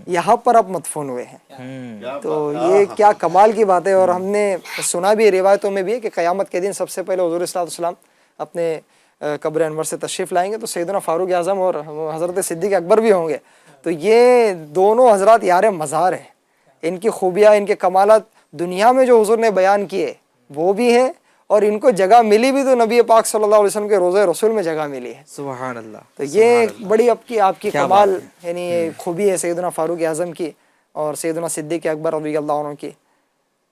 یہاں پر آپ مدفون ہوئے ہیں. تو یہ کیا کمال کی بات ہے. اور ہم نے سنا بھی، روایتوں میں بھی ہے کہ قیامت کے دن سب سے پہلے حضور صلی اللہ علیہ وسلم اپنے قبر انور سے تشریف لائیں گے تو سیدنا فاروق اعظم اور حضرت صدیق اکبر بھی ہوں گے. تو یہ دونوں حضرات یار مزار ہیں. ان کی خوبیاں، ان کے کمالات دنیا میں جو حضور نے بیان کیے وہ بھی ہیں، اور ان کو جگہ ملی بھی تو نبی پاک صلی اللہ علیہ وسلم کے روزہ رسول میں جگہ ملی ہے. سبحان اللہ. تو یہ بڑی آپ کی کمال یعنی خوبی ہے سیدنا فاروق اعظم کی اور سیدنا صدیق اکبر رضی اللہ عنہ کی.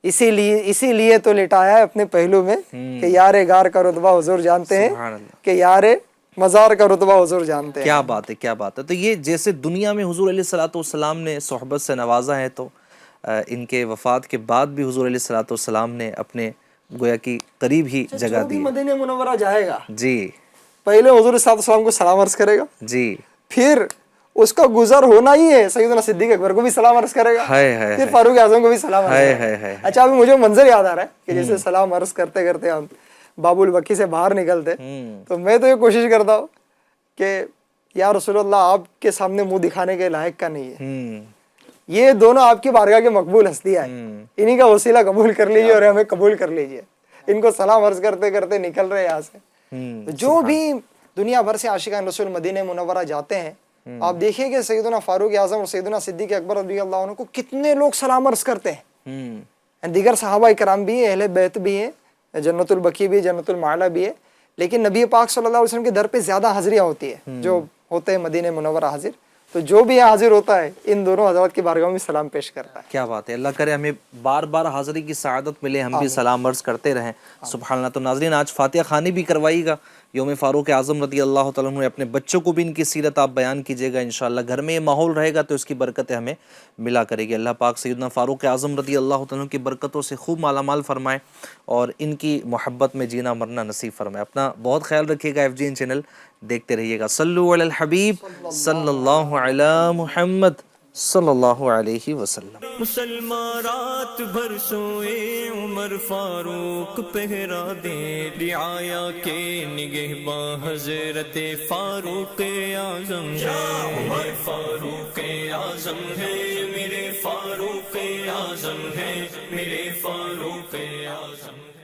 اسی لیے تو لٹایا ہے اپنے پہلو میں کہ یار غار کا رتبہ حضور جانتے ہیں، کہ یار مزار کا رتبہ حضور جانتے ہیں. کیا بات ہے، کیا بات ہے. تو یہ جیسے دنیا میں حضور علیہ الصلوۃ والسلام نے صحبت سے نوازا ہے، تو ان کے وفات کے بعد بھی حضور علیہ الصلوۃ والسلام نے اپنے گویا کی قریب ہی جگہ دی. مدینہ منورہ جائے گا جی، پہلے حضور صلی اللہ علیہ وسلم کو سلام عرض کرے گا، جی، پھر اس کا گزر ہونا ہی ہے، سیدنا صدیق اکبر کو بھی سلام عرض کرے گا، پھر فاروق اعظم کو بھی سلام عرض کرے گا. اچھا، ابھی مجھے منظر یاد آ رہا ہے کہ جیسے سلام عرض کرتے کرتے ہم باب البکی سے باہر نکلتے، تو میں تو یہ کوشش کرتا ہوں کہ یا رسول اللہ آپ کے سامنے منہ دکھانے کے لائق کا نہیں ہے، ہوں یہ دونوں آپ کی بارگاہ کے مقبول ہستیاں ہیں، انہی کا وسیلہ قبول کر لیجئے اور ہمیں قبول کر لیجئے. ان کو سلام عرض کرتے کرتے نکل رہے یہاں سے. تو جو بھی دنیا بھر سے عاشقان رسول مدینہ منورہ جاتے ہیں، آپ دیکھیے کہ سیدنا فاروق اعظم اور سیدنا صدیق اکبر رضی اللہ عنہ کو کتنے لوگ سلام عرض کرتے ہیں. دیگر صحابہ کرام بھی ہیں، اہل بیت بھی ہیں، جنت البقیع بھی، جنت المعلا بھی ہے، لیکن نبی پاک صلی اللہ علیہ وسلم کے در پہ زیادہ حاضریاں ہوتی ہے جو ہوتے ہیں مدینہ منورہ حاضر. تو جو بھی یہاں حاضر ہوتا ہے ان دونوں حضرات کی بارگاہ میں سلام پیش کرتا ہے. کیا بات ہے، اللہ کرے ہمیں بار بار حاضری کی سعادت ملے، ہم بھی سلام عرض کرتے رہیں. سبحان اللہ. تو ناظرین آج فاتحہ خوانی بھی کروائیے گا یوم فاروق اعظم رضی اللہ تعالیٰ عنہ. اپنے بچوں کو بھی ان کی سیرت آپ بیان کیجیے گا انشاءاللہ. گھر میں یہ ماحول رہے گا تو اس کی برکتیں ہمیں ملا کرے گی. اللہ پاک سیدنا فاروق اعظم رضی اللہ تعالیٰ عنہ کی برکتوں سے خوب مالا مال فرمائے اور ان کی محبت میں جینا مرنا نصیب فرمائے. اپنا بہت خیال رکھیے گا. FGN چینل دیکھتے رہیے گا. صلو علی الحبیب صلی اللہ علی محمد صلی اللہ علیہ وسلم. مسلمان رات بھر سوئے عمر فاروق پہرا دے، رعایا کے نگہباں حضرت فاروق اعظم ہے. عمر فاروق اعظم ہے، میرے فاروق اعظم ہے، میرے فاروق اعظم ہے.